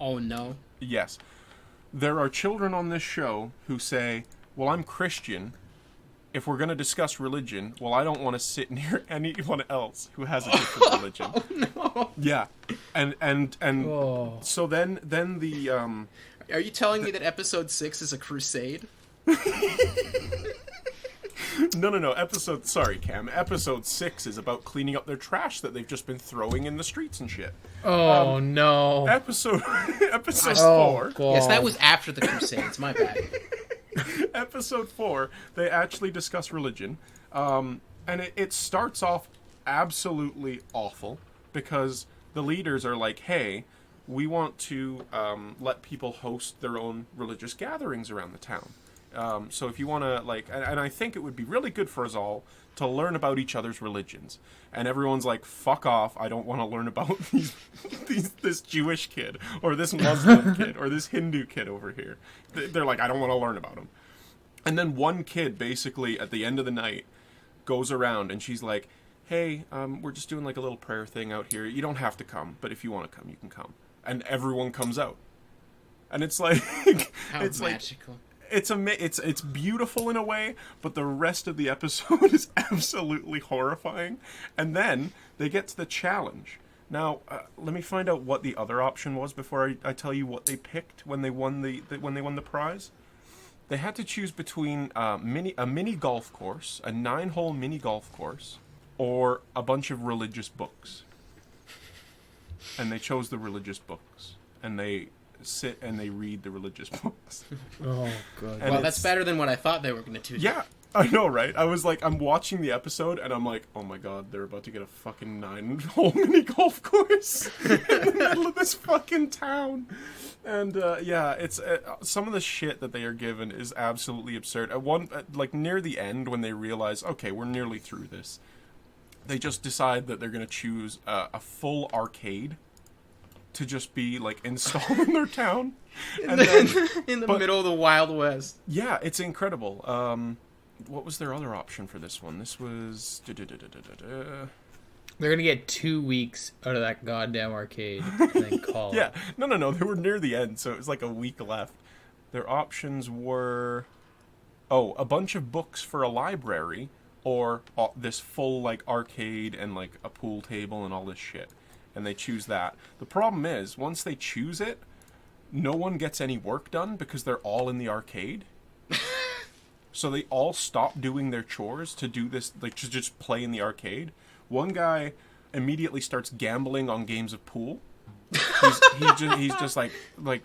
Oh no. Yes. There are children on this show who say, well, I'm Christian, if we're going to discuss religion, well, I don't want to sit near anyone else who has a different religion. Oh no! Yeah, and Oh. so then the Are you telling me that episode 6 is a crusade? no sorry Cam, episode 6 is about cleaning up their trash that they've just been throwing in the streets and shit. Oh no. Episode Oh, 4. God. Yes, that was after the crusades. My bad. Episode 4, they actually discuss religion, and it starts off absolutely awful because the leaders are like, hey, we want to let people host their own religious gatherings around the town. So if you want to, like, and I think it would be really good for us all to learn about each other's religions. And everyone's like, fuck off, I don't want to learn about this Jewish kid, or this Muslim kid, or this Hindu kid over here. They're like, I don't want to learn about him. And then one kid, basically, at the end of the night, goes around, and she's like, hey, we're just doing, like, a little prayer thing out here. You don't have to come, but if you want to come, you can come. And everyone comes out. And it's like... How it's magical. like... It's beautiful in a way, but the rest of the episode is absolutely horrifying. And then they get to the challenge. Now, let me find out what the other option was before I tell you what they picked when they won the prize. They had to choose between a mini golf course, a 9-hole mini golf course, or a bunch of religious books. And they chose the religious books, and they sit and they read the religious books. Oh god. And Well, that's better than what I thought they were going to do. Yeah, I know, right? I was like, I'm watching the episode, and I'm like, oh my god, they're about to get a fucking 9-hole mini golf course in the middle of this fucking town. And yeah, it's some of the shit that they are given is absolutely absurd. Like near the end, when they realize, okay, we're nearly through this, they just decide that they're gonna choose a full arcade to just be like installed in their town. And then, In the but- middle of the Wild West. yeah, it's incredible. What was their other option for this one? This was... They're gonna get 2 weeks out of that goddamn arcade and then call. Yeah, no. They were near the end, so it was like a week left. Their options were... Oh, a bunch of books for a library, or this full, like, arcade and, like, a pool table and all this shit. And they choose that. The problem is, once they choose it, no one gets any work done because they're all in the arcade. So they all stop doing their chores to do this, like, to just play in the arcade. One guy immediately starts gambling on games of pool. He's just like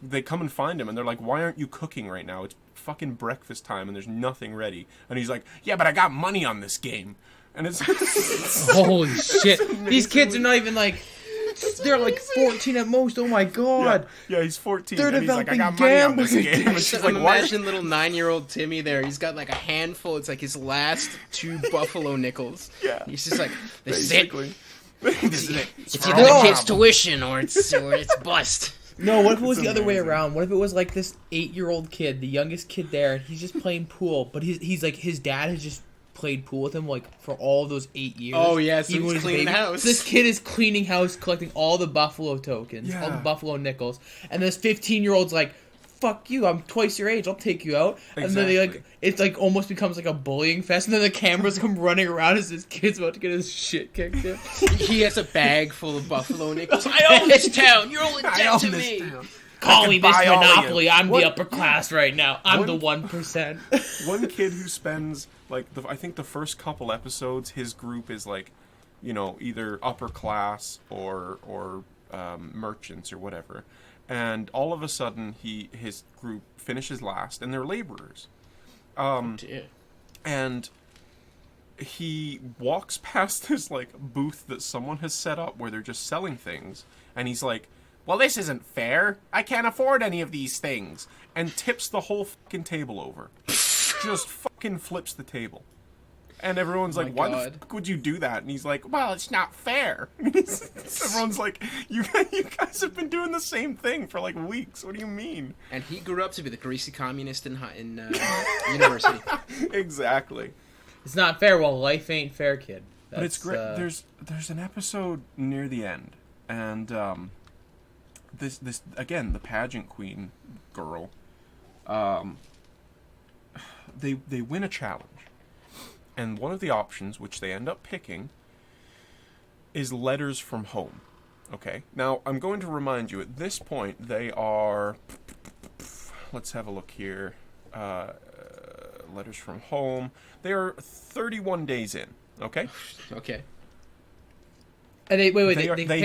they come and find him and they're like, why aren't you cooking right now? It's fucking breakfast time and there's nothing ready. And he's like, yeah, but I got money on this game. And it's Holy shit. These kids are not even like... They're like 14 at most. Oh my god. yeah, he's 14. They're and he's like, I developing got money on this gambling game. And she's like, why? Imagine little 9-year-old Timmy there. He's got like a handful. It's like his last 2 buffalo nickels. Yeah. He's just like, this is it. Basically. This is it. It's for either the all kid's of 'em. tuition or it's bust. No, what if it was It's the other way amazing. around? What if it was like this 8-year-old kid, the youngest kid there, and he's just playing pool, but he's like, his dad has just played pool with him like for all of those 8 years. Oh, yeah, so even he's when cleaning baby. house. So this kid is cleaning house, collecting all the buffalo tokens, all the Yeah. buffalo nickels, and this 15-year-old's like, "Fuck you! I'm twice your age. I'll take you out." And then they Exactly. like, it's like almost becomes like a bullying fest, and then the cameras come running around as this kid's about to get his shit kicked in. He has a bag full of buffalo nickels. I own this town. You're all in I debt own to this me. town. Call can me Miss buy all of you. Monopoly. I'm What- the upper class right now. I'm What- the 1%. One kid who spends like I think the first couple episodes, his group is like, you know, either upper class or merchants or whatever, and all of a sudden his group finishes last, and they're laborers, Dear. and he walks past this like booth that someone has set up where they're just selling things, and he's like, well, this isn't fair. I can't afford any of these things. And tips the whole fucking table over. Just fucking flips the table. And everyone's Oh like, my why God. the fuck would you do that? And he's like, well, it's not fair. Everyone's like, you guys have been doing the same thing for like weeks. What do you mean? And he grew up to be the greasy communist in university. Exactly. It's not fair. Well, life ain't fair, kid. But it's great. That's, There's an episode near the end, and this again, the pageant queen girl, they win a challenge, And one of the options, which they end up picking, is letters from home. Okay? Now, I'm going to remind you, at this point, they are... Let's have a look here. Letters from home. They are 31 days in. Okay? Okay. And they They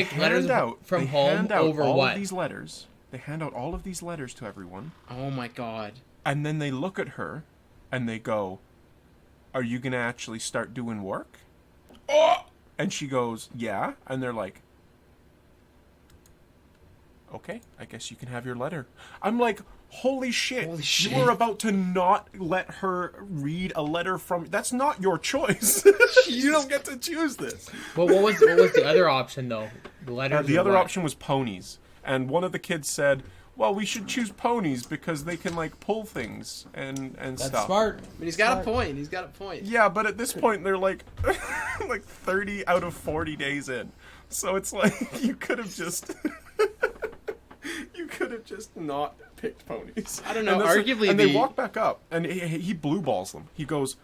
pick letters hand out from home hand out over all what? of these letters. They hand out all of these letters to everyone, Oh my god. and then they look at her, and they go, "Are you gonna actually start doing work?" Oh! And she goes, "Yeah," and they're like, "Okay, I guess you can have your letter." I'm like, holy shit. Holy shit. You were about to not let her read a letter from... That's not your choice. You don't get to choose this. But what was the other option though? The letters. The or other what? option was ponies. And one of the kids said, well, we should choose ponies because they can, like, pull things and That's stuff. smart. But he's got a Smart. point. He's got a point. Yeah, but at this point, they're, like, like 30 out of 40 days in. So it's like, you could have just... you could have just not picked ponies. I don't know, And that's- arguably and they the- walk back up, and he blue balls them. He goes,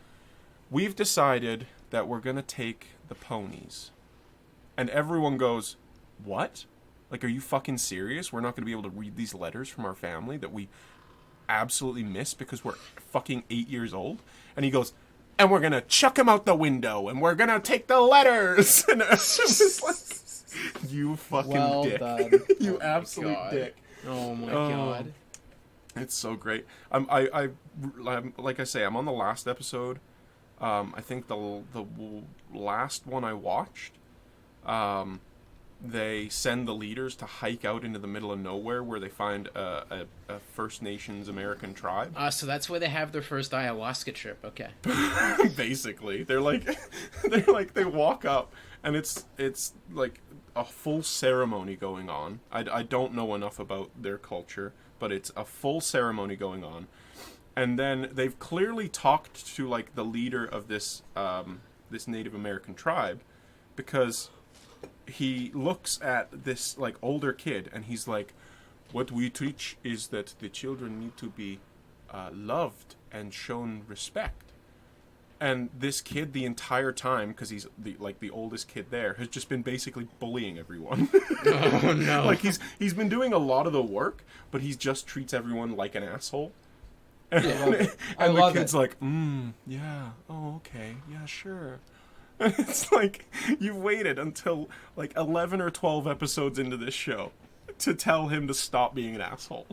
we've decided that we're going to take the ponies. And everyone goes, what? Like, are you fucking serious? We're not going to be able to read these letters from our family that we absolutely miss because we're fucking 8 years old? And he goes, and we're going to chuck them out the window, and we're going to take the letters. And it was like, you fucking Well dick. done. You Oh my absolute God. dick. Oh my Oh. god. It's so great. I'm like I say, I'm on the last episode. I think the last one I watched. They send the leaders to hike out into the middle of nowhere where they find a First Nations American tribe. So that's where they have their first ayahuasca trip. Okay. Basically, they walk up and it's like a full ceremony going on. I don't know enough about their culture, but it's a full ceremony going on. And then they've clearly talked to like the leader of this this Native American tribe, because he looks at this like older kid and he's like, what we teach is that the children need to be loved and shown respect. And this kid, the entire time, because he's the oldest kid there, has just been basically bullying everyone. Oh no. Like he's been doing a lot of the work, but he just treats everyone like an asshole. And, I and the love kid's it. like, yeah, oh, okay, yeah, sure. And it's like, you've waited until like 11 or 12 episodes into this show to tell him to stop being an asshole.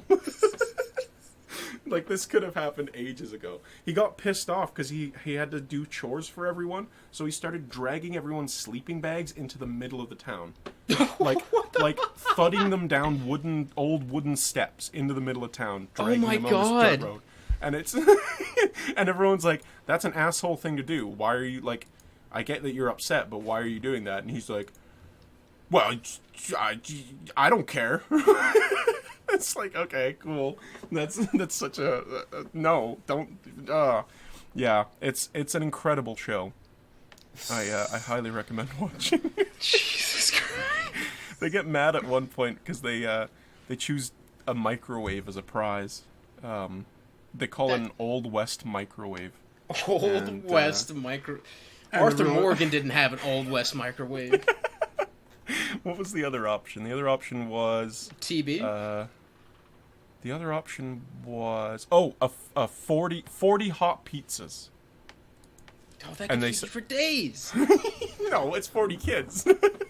Like, this could have happened ages ago. He got pissed off because he had to do chores for everyone, so he started dragging everyone's sleeping bags into the middle of the town. Like thudding them down old wooden steps into the middle of town, dragging my them on this dirt God. road. And it's and everyone's like, that's an asshole thing to do. Why are you, like, I get that you're upset, but why are you doing that? And he's like, well, I don't care. It's like, okay, cool. That's such a no, don't. Yeah, it's an incredible show. I highly recommend watching. Jesus Christ. They get mad at one point because they choose a microwave as a prize. They call it an Old West microwave. Old And, West micro. Arthur everyone- Morgan didn't have an Old West microwave. What was the other option? The other option was TB. the other option was a 40 hot pizzas. Oh, that and could they keep you s- for days. No, it's 40 kids.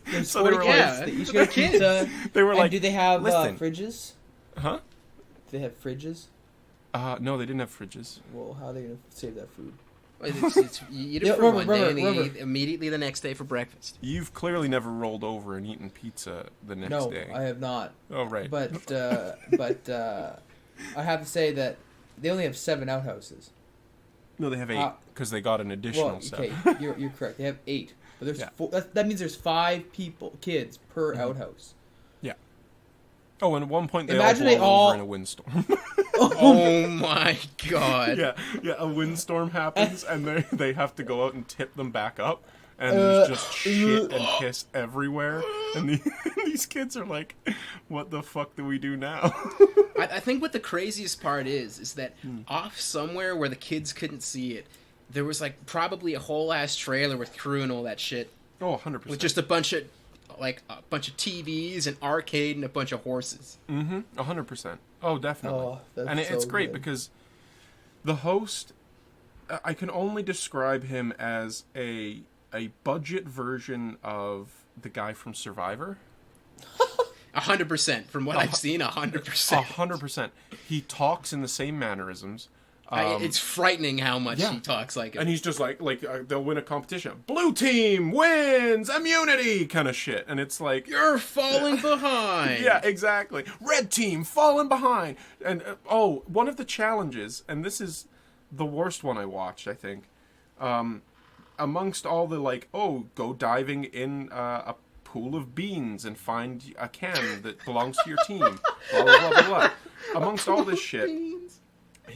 There's So they 40 were kids. like- They each they're get a pizza. They were And like, do they have listen. fridges? huh? Do they have fridges? No, they didn't have fridges. Well, how are they going to save that food? It's, you eat it Yeah, for remember, one day and then you remember. eat immediately the next day for breakfast. You've clearly never rolled over and eaten pizza the next No, day. I have not. Oh, right. But I have to say that they only have 7 outhouses. No, they have 8 because they got an additional Well, set. okay, you're correct. They have 8, but there's Yeah. 4. That means there's 5 kids per Mm-hmm. outhouse. Oh, and at one point they Imagine all they blow all- over in a windstorm. Oh my god. yeah, a windstorm happens and they have to go out and tip them back up, and there's just shit and piss everywhere, and these kids are like, what the fuck do we do now? I think what the craziest part is that off somewhere where the kids couldn't see it, there was like probably a whole ass trailer with crew and all that shit, Oh, 100%. with just a bunch of TVs and arcade and a bunch of horses. 100%. Oh, definitely. Oh, that's And it's so great good. because the host, I can only describe him as a budget version of the guy from Survivor. 100%. From what I've seen, 100%. 100%. He talks in the same mannerisms. It's frightening how much yeah. he talks like him. And he's just like they'll win a competition. Blue team wins immunity kind of shit. And it's like, You're falling behind. yeah, exactly. Red team falling behind. And one of the challenges, and this is the worst one I watched, I think. Amongst all the go diving in a pool of beans and find a can that belongs to your team. Blah blah blah blah blah. Amongst all this shit,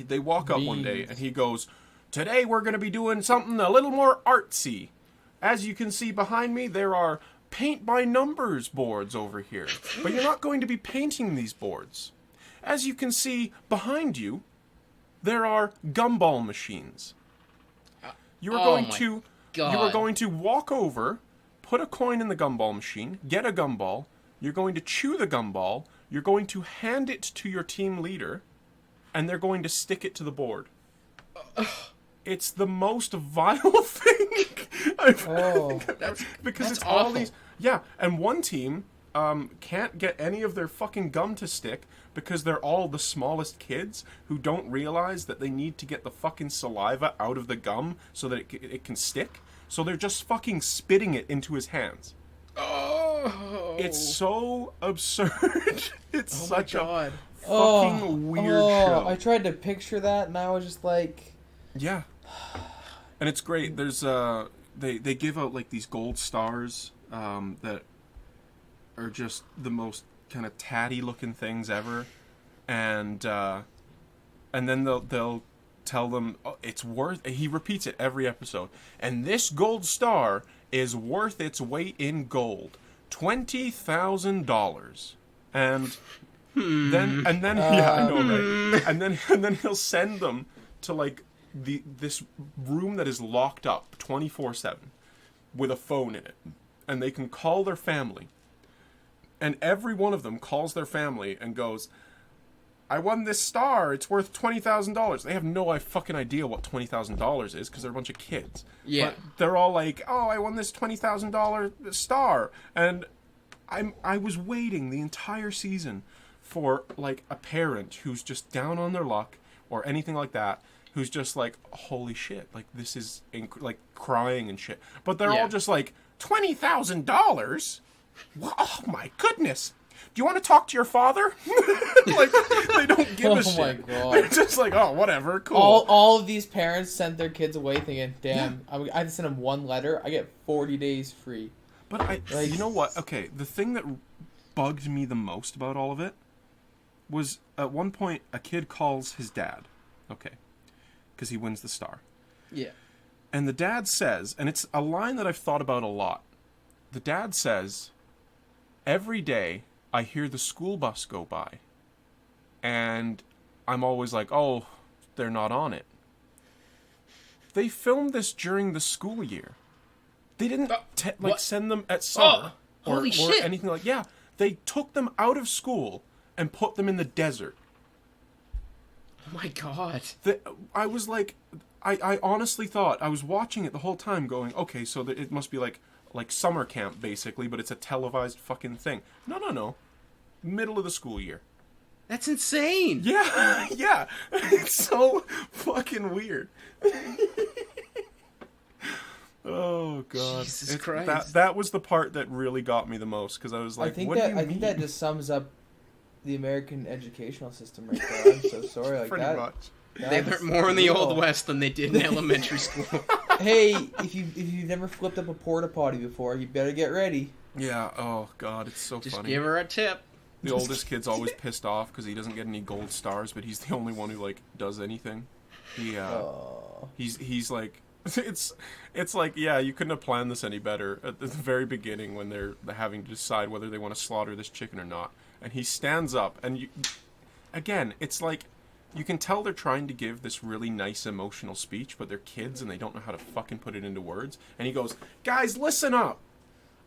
they walk up one day and he goes, "Today we're going to be doing something a little more artsy. As you can see behind me, there are paint by numbers boards over here. But you're not going to be painting these boards. As you can see behind you, there are gumball machines. You are going my to God. you are going to walk over, put a coin in the gumball machine, get a gumball, you're going to chew the gumball, you're going to hand it to your team leader, and they're going to stick it to the board." It's the most vile thing I've Oh. because That's it's all awful. these. Yeah, and one team can't get any of their fucking gum to stick because they're all the smallest kids who don't realize that they need to get the fucking saliva out of the gum so that it can stick. So they're just fucking spitting it into his hands. Oh. It's so absurd. It's Oh my such a God. fucking weird show. I tried to picture that, and I was just like, Yeah. And it's great. There's they give out like these gold stars that are just the most kind of tatty looking things ever, and then they'll tell them, oh, it's worth. He repeats it every episode, and this gold star is worth its weight in gold, $20,000, and then yeah, I know, right? And then he'll send them to like this room that is locked up 24/7 with a phone in it, and they can call their family, and every one of them calls their family and goes, "I won this star, it's worth $20,000." They have no fucking idea what $20,000 is because they're a bunch of kids. Yeah. But they're all like, "Oh, I won this $20,000 star," and I was waiting the entire season for like a parent who's just down on their luck or anything like that, who's just like, "Holy shit, like this is like crying and shit," but they're Yeah. all just like, $20,000? Oh my goodness! Do you want to talk to your father? Like they don't give a Oh shit. my God. They're just like, "Oh, whatever, cool." all of these parents sent their kids away thinking, damn, I have to send them one letter, I get 40 days free. But Like- you know what? Okay, the thing that bugged me the most about all of it was at one point a kid calls his dad, okay, because he wins the star. Yeah. And the dad says, and it's a line that I've thought about a lot. The dad says, "Every day I hear the school bus go by, and I'm always like, oh, they're not on it." They filmed this during the school year. They didn't what? send them at summer holy or shit. anything like. Yeah, they took them out of school and put them in the desert. Oh my God. I was like, I honestly thought, I was watching it the whole time going, okay, so it must be like summer camp basically, but it's a televised fucking thing. No. Middle of the school year. That's insane. Yeah, yeah. It's so fucking weird. Oh God. Jesus Christ. That was the part that really got me the most because I was like, what do you mean? I think that just sums up the American educational system right there. I'm so sorry. Like Pretty that. much. They that's learned more in the real. Old West than they did in elementary school. Hey, if you've never flipped up a porta potty before, you better get ready. Yeah. Oh God, it's so Just funny. give her a tip. The oldest kid's always pissed off because he doesn't get any gold stars, but he's the only one who like does anything. He's like it's like, yeah, you couldn't have planned this any better at the very beginning when they're having to decide whether they want to slaughter this chicken or not. And he stands up and again, it's like you can tell they're trying to give this really nice emotional speech, but they're kids and they don't know how to fucking put it into words. And he goes, "Guys, listen up.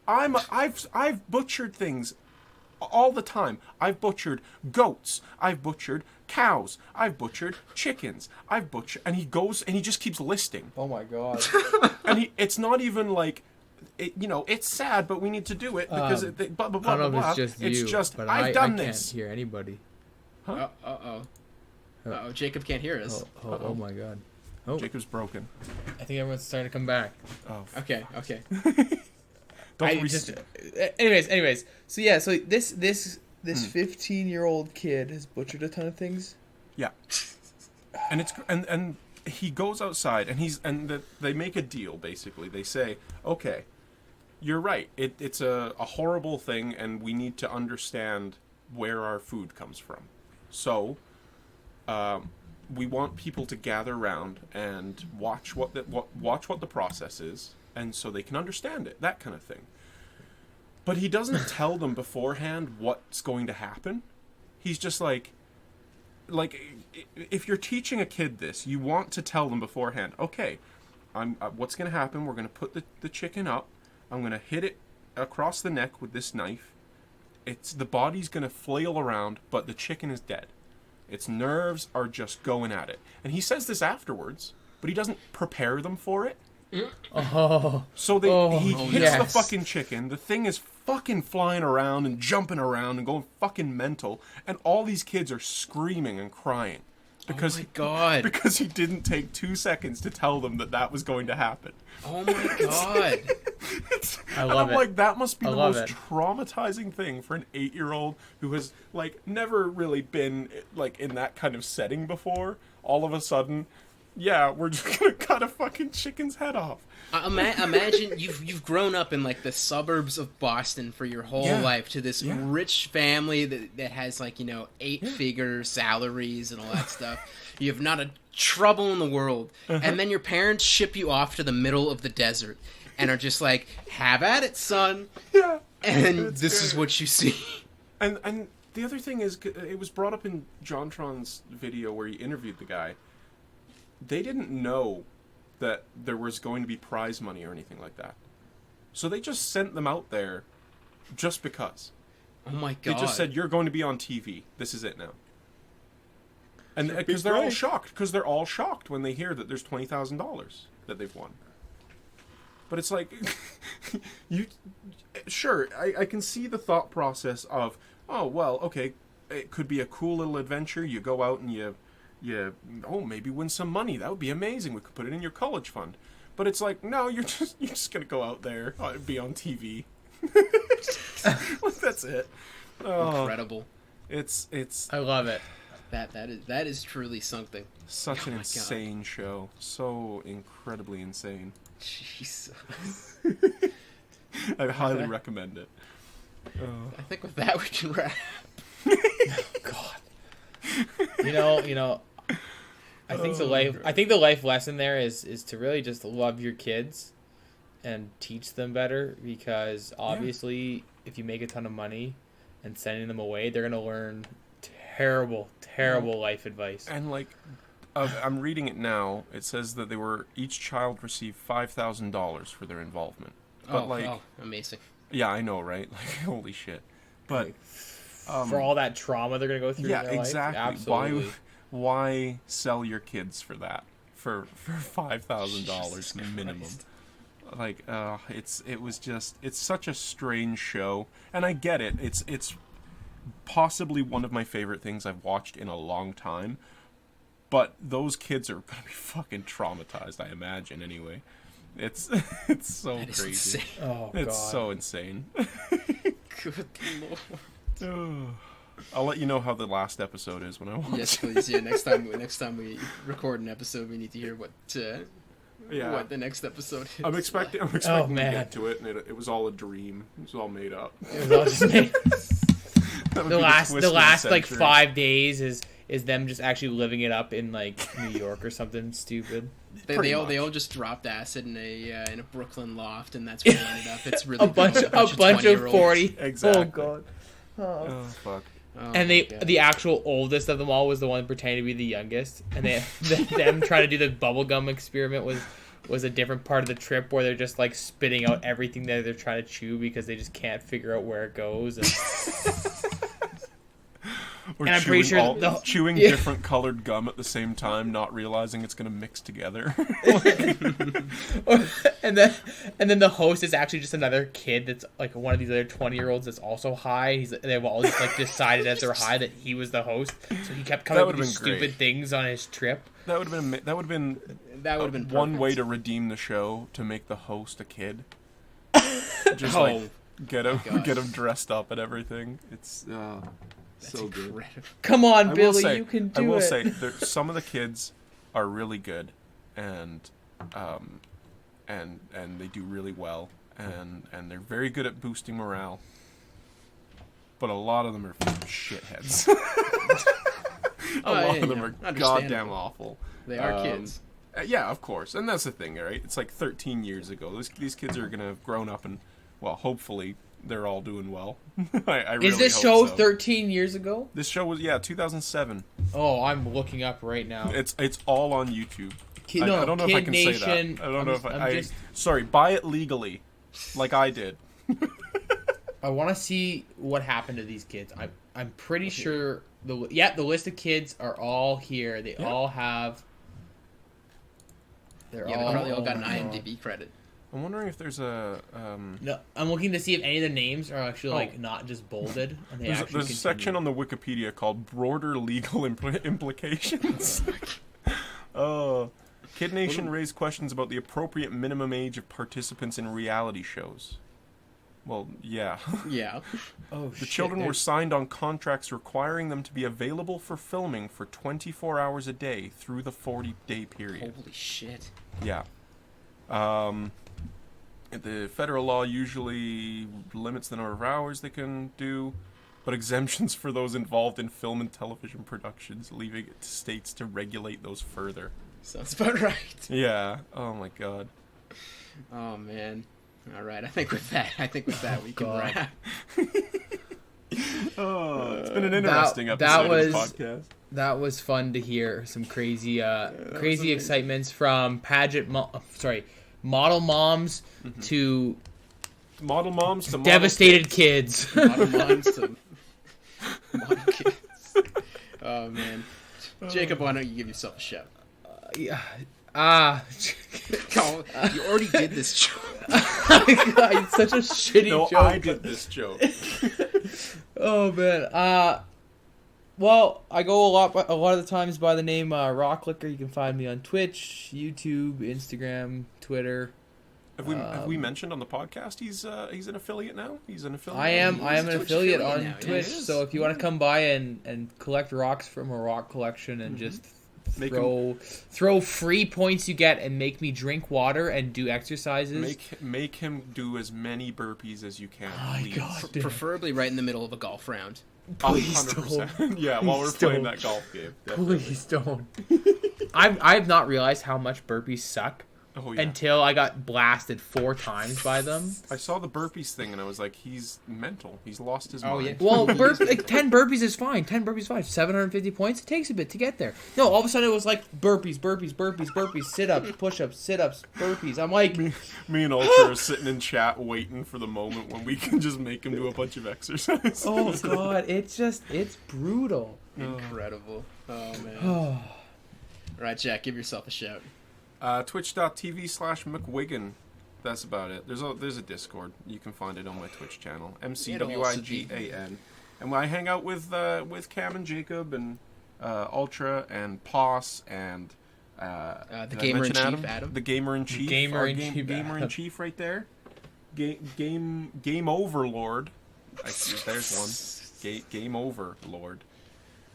I've butchered things all the time. I've butchered goats. I've butchered cows. I've butchered chickens. And he goes and he just keeps listing. Oh my god. And it's not even like, it's sad, but we need to do it because blah blah blah I don't know blah. if it's just you, just but I've I done can't this. hear anybody. Uh-oh. Jacob can't hear us. Oh my god. Oh, Jacob's broken. I think everyone's starting to come back. Oh, Okay. Anyways. So yeah, so this 15-year-old kid has butchered a ton of things. Yeah, and it's and he goes outside and they make a deal basically. They say, okay, you're right. It's a horrible thing, and we need to understand where our food comes from. So, we want people to gather around and watch what the process is, and so they can understand it. That kind of thing. But he doesn't tell them beforehand what's going to happen. He's just like, if you're teaching a kid this, you want to tell them beforehand, okay, what's going to happen, we're going to put the chicken up, I'm going to hit it across the neck with this knife, the body's going to flail around, but the chicken is dead. Its nerves are just going at it. And he says this afterwards, but he doesn't prepare them for it. Oh. So he hits yes. the fucking chicken. The thing is fucking flying around and jumping around and going fucking mental. And all these kids are screaming and crying. Because, oh my god. Because he didn't take 2 seconds to tell them that was going to happen. Oh my god. I love it. Like, that must be the most it. traumatizing thing for an 8-year-old who has, like, never really been, like, in that kind of setting before. All of a sudden, yeah, we're just gonna cut a fucking chicken's head off. Imagine you've grown up in like the suburbs of Boston for your whole life to this rich family that has like 8-figure salaries and all that stuff. You have not a trouble in the world, and then your parents ship you off to the middle of the desert and are just like, "Have at it, son." Yeah, and this is what you see. And the other thing is, it was brought up in JonTron's video where he interviewed the guy. They didn't know that there was going to be prize money or anything like that. So they just sent them out there just because. Oh my god. They just said, "You're going to be on TV. This is it now." And because they're all shocked. Because they're all shocked when they hear that there's $20,000 that they've won. But it's like, sure, I can see the thought process of, oh, well, okay, it could be a cool little adventure. You go out and you maybe win some money. That would be amazing. We could put it in your college fund. But it's like, no, you're just gonna go out there, be on TV. That's it. Incredible. It's I love it. That is truly something. Such an my insane show. So incredibly insane. Jesus. I highly recommend it. I think with that we can wrap. God. You know. I think the life lesson there is to really just love your kids and teach them better, because obviously if you make a ton of money and sending them away, they're gonna learn terrible life advice. And like, I'm reading it now. It says that each child received $5,000 for their involvement. But amazing. Yeah, I know, right? Like, holy shit. But for all that trauma they're gonna go through. Yeah, in their exactly. Life. Absolutely. Why sell your kids for that? For $5,000 minimum. Like, it's such a strange show, and I get it. It's possibly one of my favorite things I've watched in a long time. But those kids are gonna be fucking traumatized, I imagine. Anyway, it's so crazy. Insane. Oh God. It's so insane. Good lord. I'll let you know how the last episode is when I watch. Yes, please. Yeah, next time we record an episode, we need to hear what the next episode is. I'm expecting to get to it, and it was all a dream. It was all made up. It was all just made. The last like century. 5 days is them just actually living it up in like New York or something stupid. They all just dropped acid in a Brooklyn loft, and that's where they ended up. It's really a bunch of 40. Exactly. Oh god. Oh fuck. Oh And my God. the actual oldest of them all was the one pretending to be the youngest, and them trying to do the bubblegum experiment was a different part of the trip where they're just like spitting out everything that they're trying to chew because they just can't figure out where it goes. And Or And I'm pretty sure chewing yeah. different colored gum at the same time, not realizing it's going to mix together. and then the host is actually just another kid that's like one of these other 20-year-olds that's also high. They've all just like decided as they're high that he was the host, so he kept coming That up with would've these been great. stupid things on his trip. That would have been one perfect. way to redeem the show, to make the host a kid. Just Oh, like get him gosh. get him dressed up and everything. It's that's so good. incredible. Come on, I will Billy, say, you can do I will it. say, some of the kids are really good, and they do really well, and they're very good at boosting morale. But a lot of them are shitheads. A lot of them are goddamn understandable. awful. They are kids. Yeah, of course, and that's the thing, right? It's like 13 years ago. These kids are gonna have grown up, and well, hopefully they're all doing well. I really Is this hope show so. 13 years ago? This show was 2007. Oh, I'm looking up right now. It's all on YouTube. Kid, I don't know if I Kid can Nation, say that. I don't know if I'm I just- sorry, buy it legally, like I did. I want to see what happened to these kids. I'm pretty sure the list of kids are all here. They Yeah. all have. They're Yeah, they all. probably all got an oh my God. IMDb credit. I'm wondering if there's a No, I'm looking to see if any of the names are actually like Oh. not just bolded. And they there's actually a section on the Wikipedia called broader legal implications. Kid Nation raised questions about the appropriate minimum age of participants in reality shows. Well, yeah. Yeah. Oh, The children were signed on contracts requiring them to be available for filming for 24 hours a day through the 40-day period. Holy shit. Yeah. The federal law usually limits the number of hours they can do, but exemptions for those involved in film and television productions, leaving it to states to regulate those further. Sounds about right. Yeah. Oh my god. Oh man. All right. I think with that we can God. wrap. Oh, it's been an interesting that episode of this was- podcast. That was fun to hear. Some crazy, crazy excitements from model moms to Model moms to model devastated kids. Model moms to model kids. Oh man. Jacob, why don't you give yourself a shout? Yeah. Come on, you already did this show. God, it's such a shitty No, joke. I did this joke. Oh man. Well, I go a lot of the times by the name Rock Liquor. You can find me on Twitch, YouTube, Instagram, Twitter. Have we mentioned on the podcast he's an affiliate now? He's an affiliate. I am He's an a Twitch affiliate affiliate on now, yeah, Twitch. he is. So if you want to come by and collect rocks from a rock collection and just Make throw free points you get and make me drink water and do exercises. Make him do as many burpees as you can. Oh my please. God. Preferably right in the middle of a golf round. Please 100%. Yeah, while we're Please playing don't. that golf game. Definitely. Please don't. I've not realized how much burpees suck Oh yeah. until I got blasted 4 times by them. I saw the burpees thing and I was like, he's mental. He's lost his Oh, mind. yeah. Well, 10 burpees is fine. 10 burpees is fine. 750 points. It takes a bit to get there. No, all of a sudden it was like burpees, sit-ups, push-ups, sit-ups, burpees. I'm like, Me and Ultra are sitting in chat waiting for the moment when we can just make him do a bunch of exercises. oh god, it's brutal. Incredible. Oh man. Oh. All right, Jack, give yourself a shout. Twitch.tv/McWigan. That's about it. There's a Discord. You can find it on my Twitch channel. MCWIGAN. And I hang out with Cam and Jacob and Ultra and Poss and The did I Gamer in mention Chief, Adam. The Gamer in Chief. Gamer our in Chief, Gamer in Adam. Chief right there. Game Overlord. There's one. Game Overlord.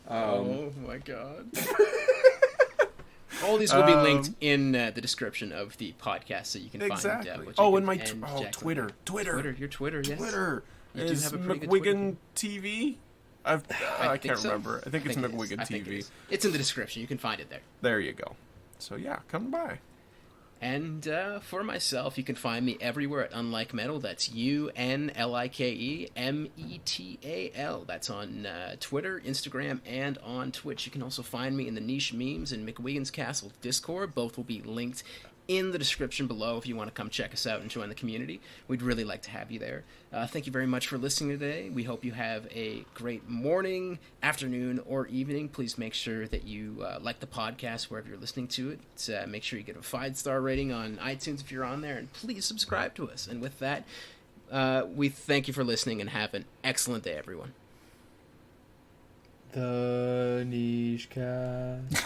Oh my god. All these will be linked in the description of the podcast, so you can Exactly. find. What Oh, Jacob and my Jackson- Twitter. Your Twitter, yes. Twitter. You do Is have a pretty good Twitter McWigan TV? I think can't so. remember. I think it's it is. McWigan I think it TV. is. It's in the description. You can find it there. There you go. So yeah, come by. And for myself, you can find me everywhere at Unlike Metal. That's UNLIKEMETAL. That's on Twitter, Instagram, and on Twitch. You can also find me in the Niche Memes and McWiggins Castle Discord. Both will be linked in the description below if you want to come check us out and join the community. We'd really like to have you there. Thank you very much for listening today. We hope you have a great morning, afternoon, or evening. Please make sure that you like the podcast wherever you're listening to it. Make sure you give a 5-star rating on iTunes if you're on there, and please subscribe to us. And with that, we thank you for listening and have an excellent day, everyone. The Niche Cast.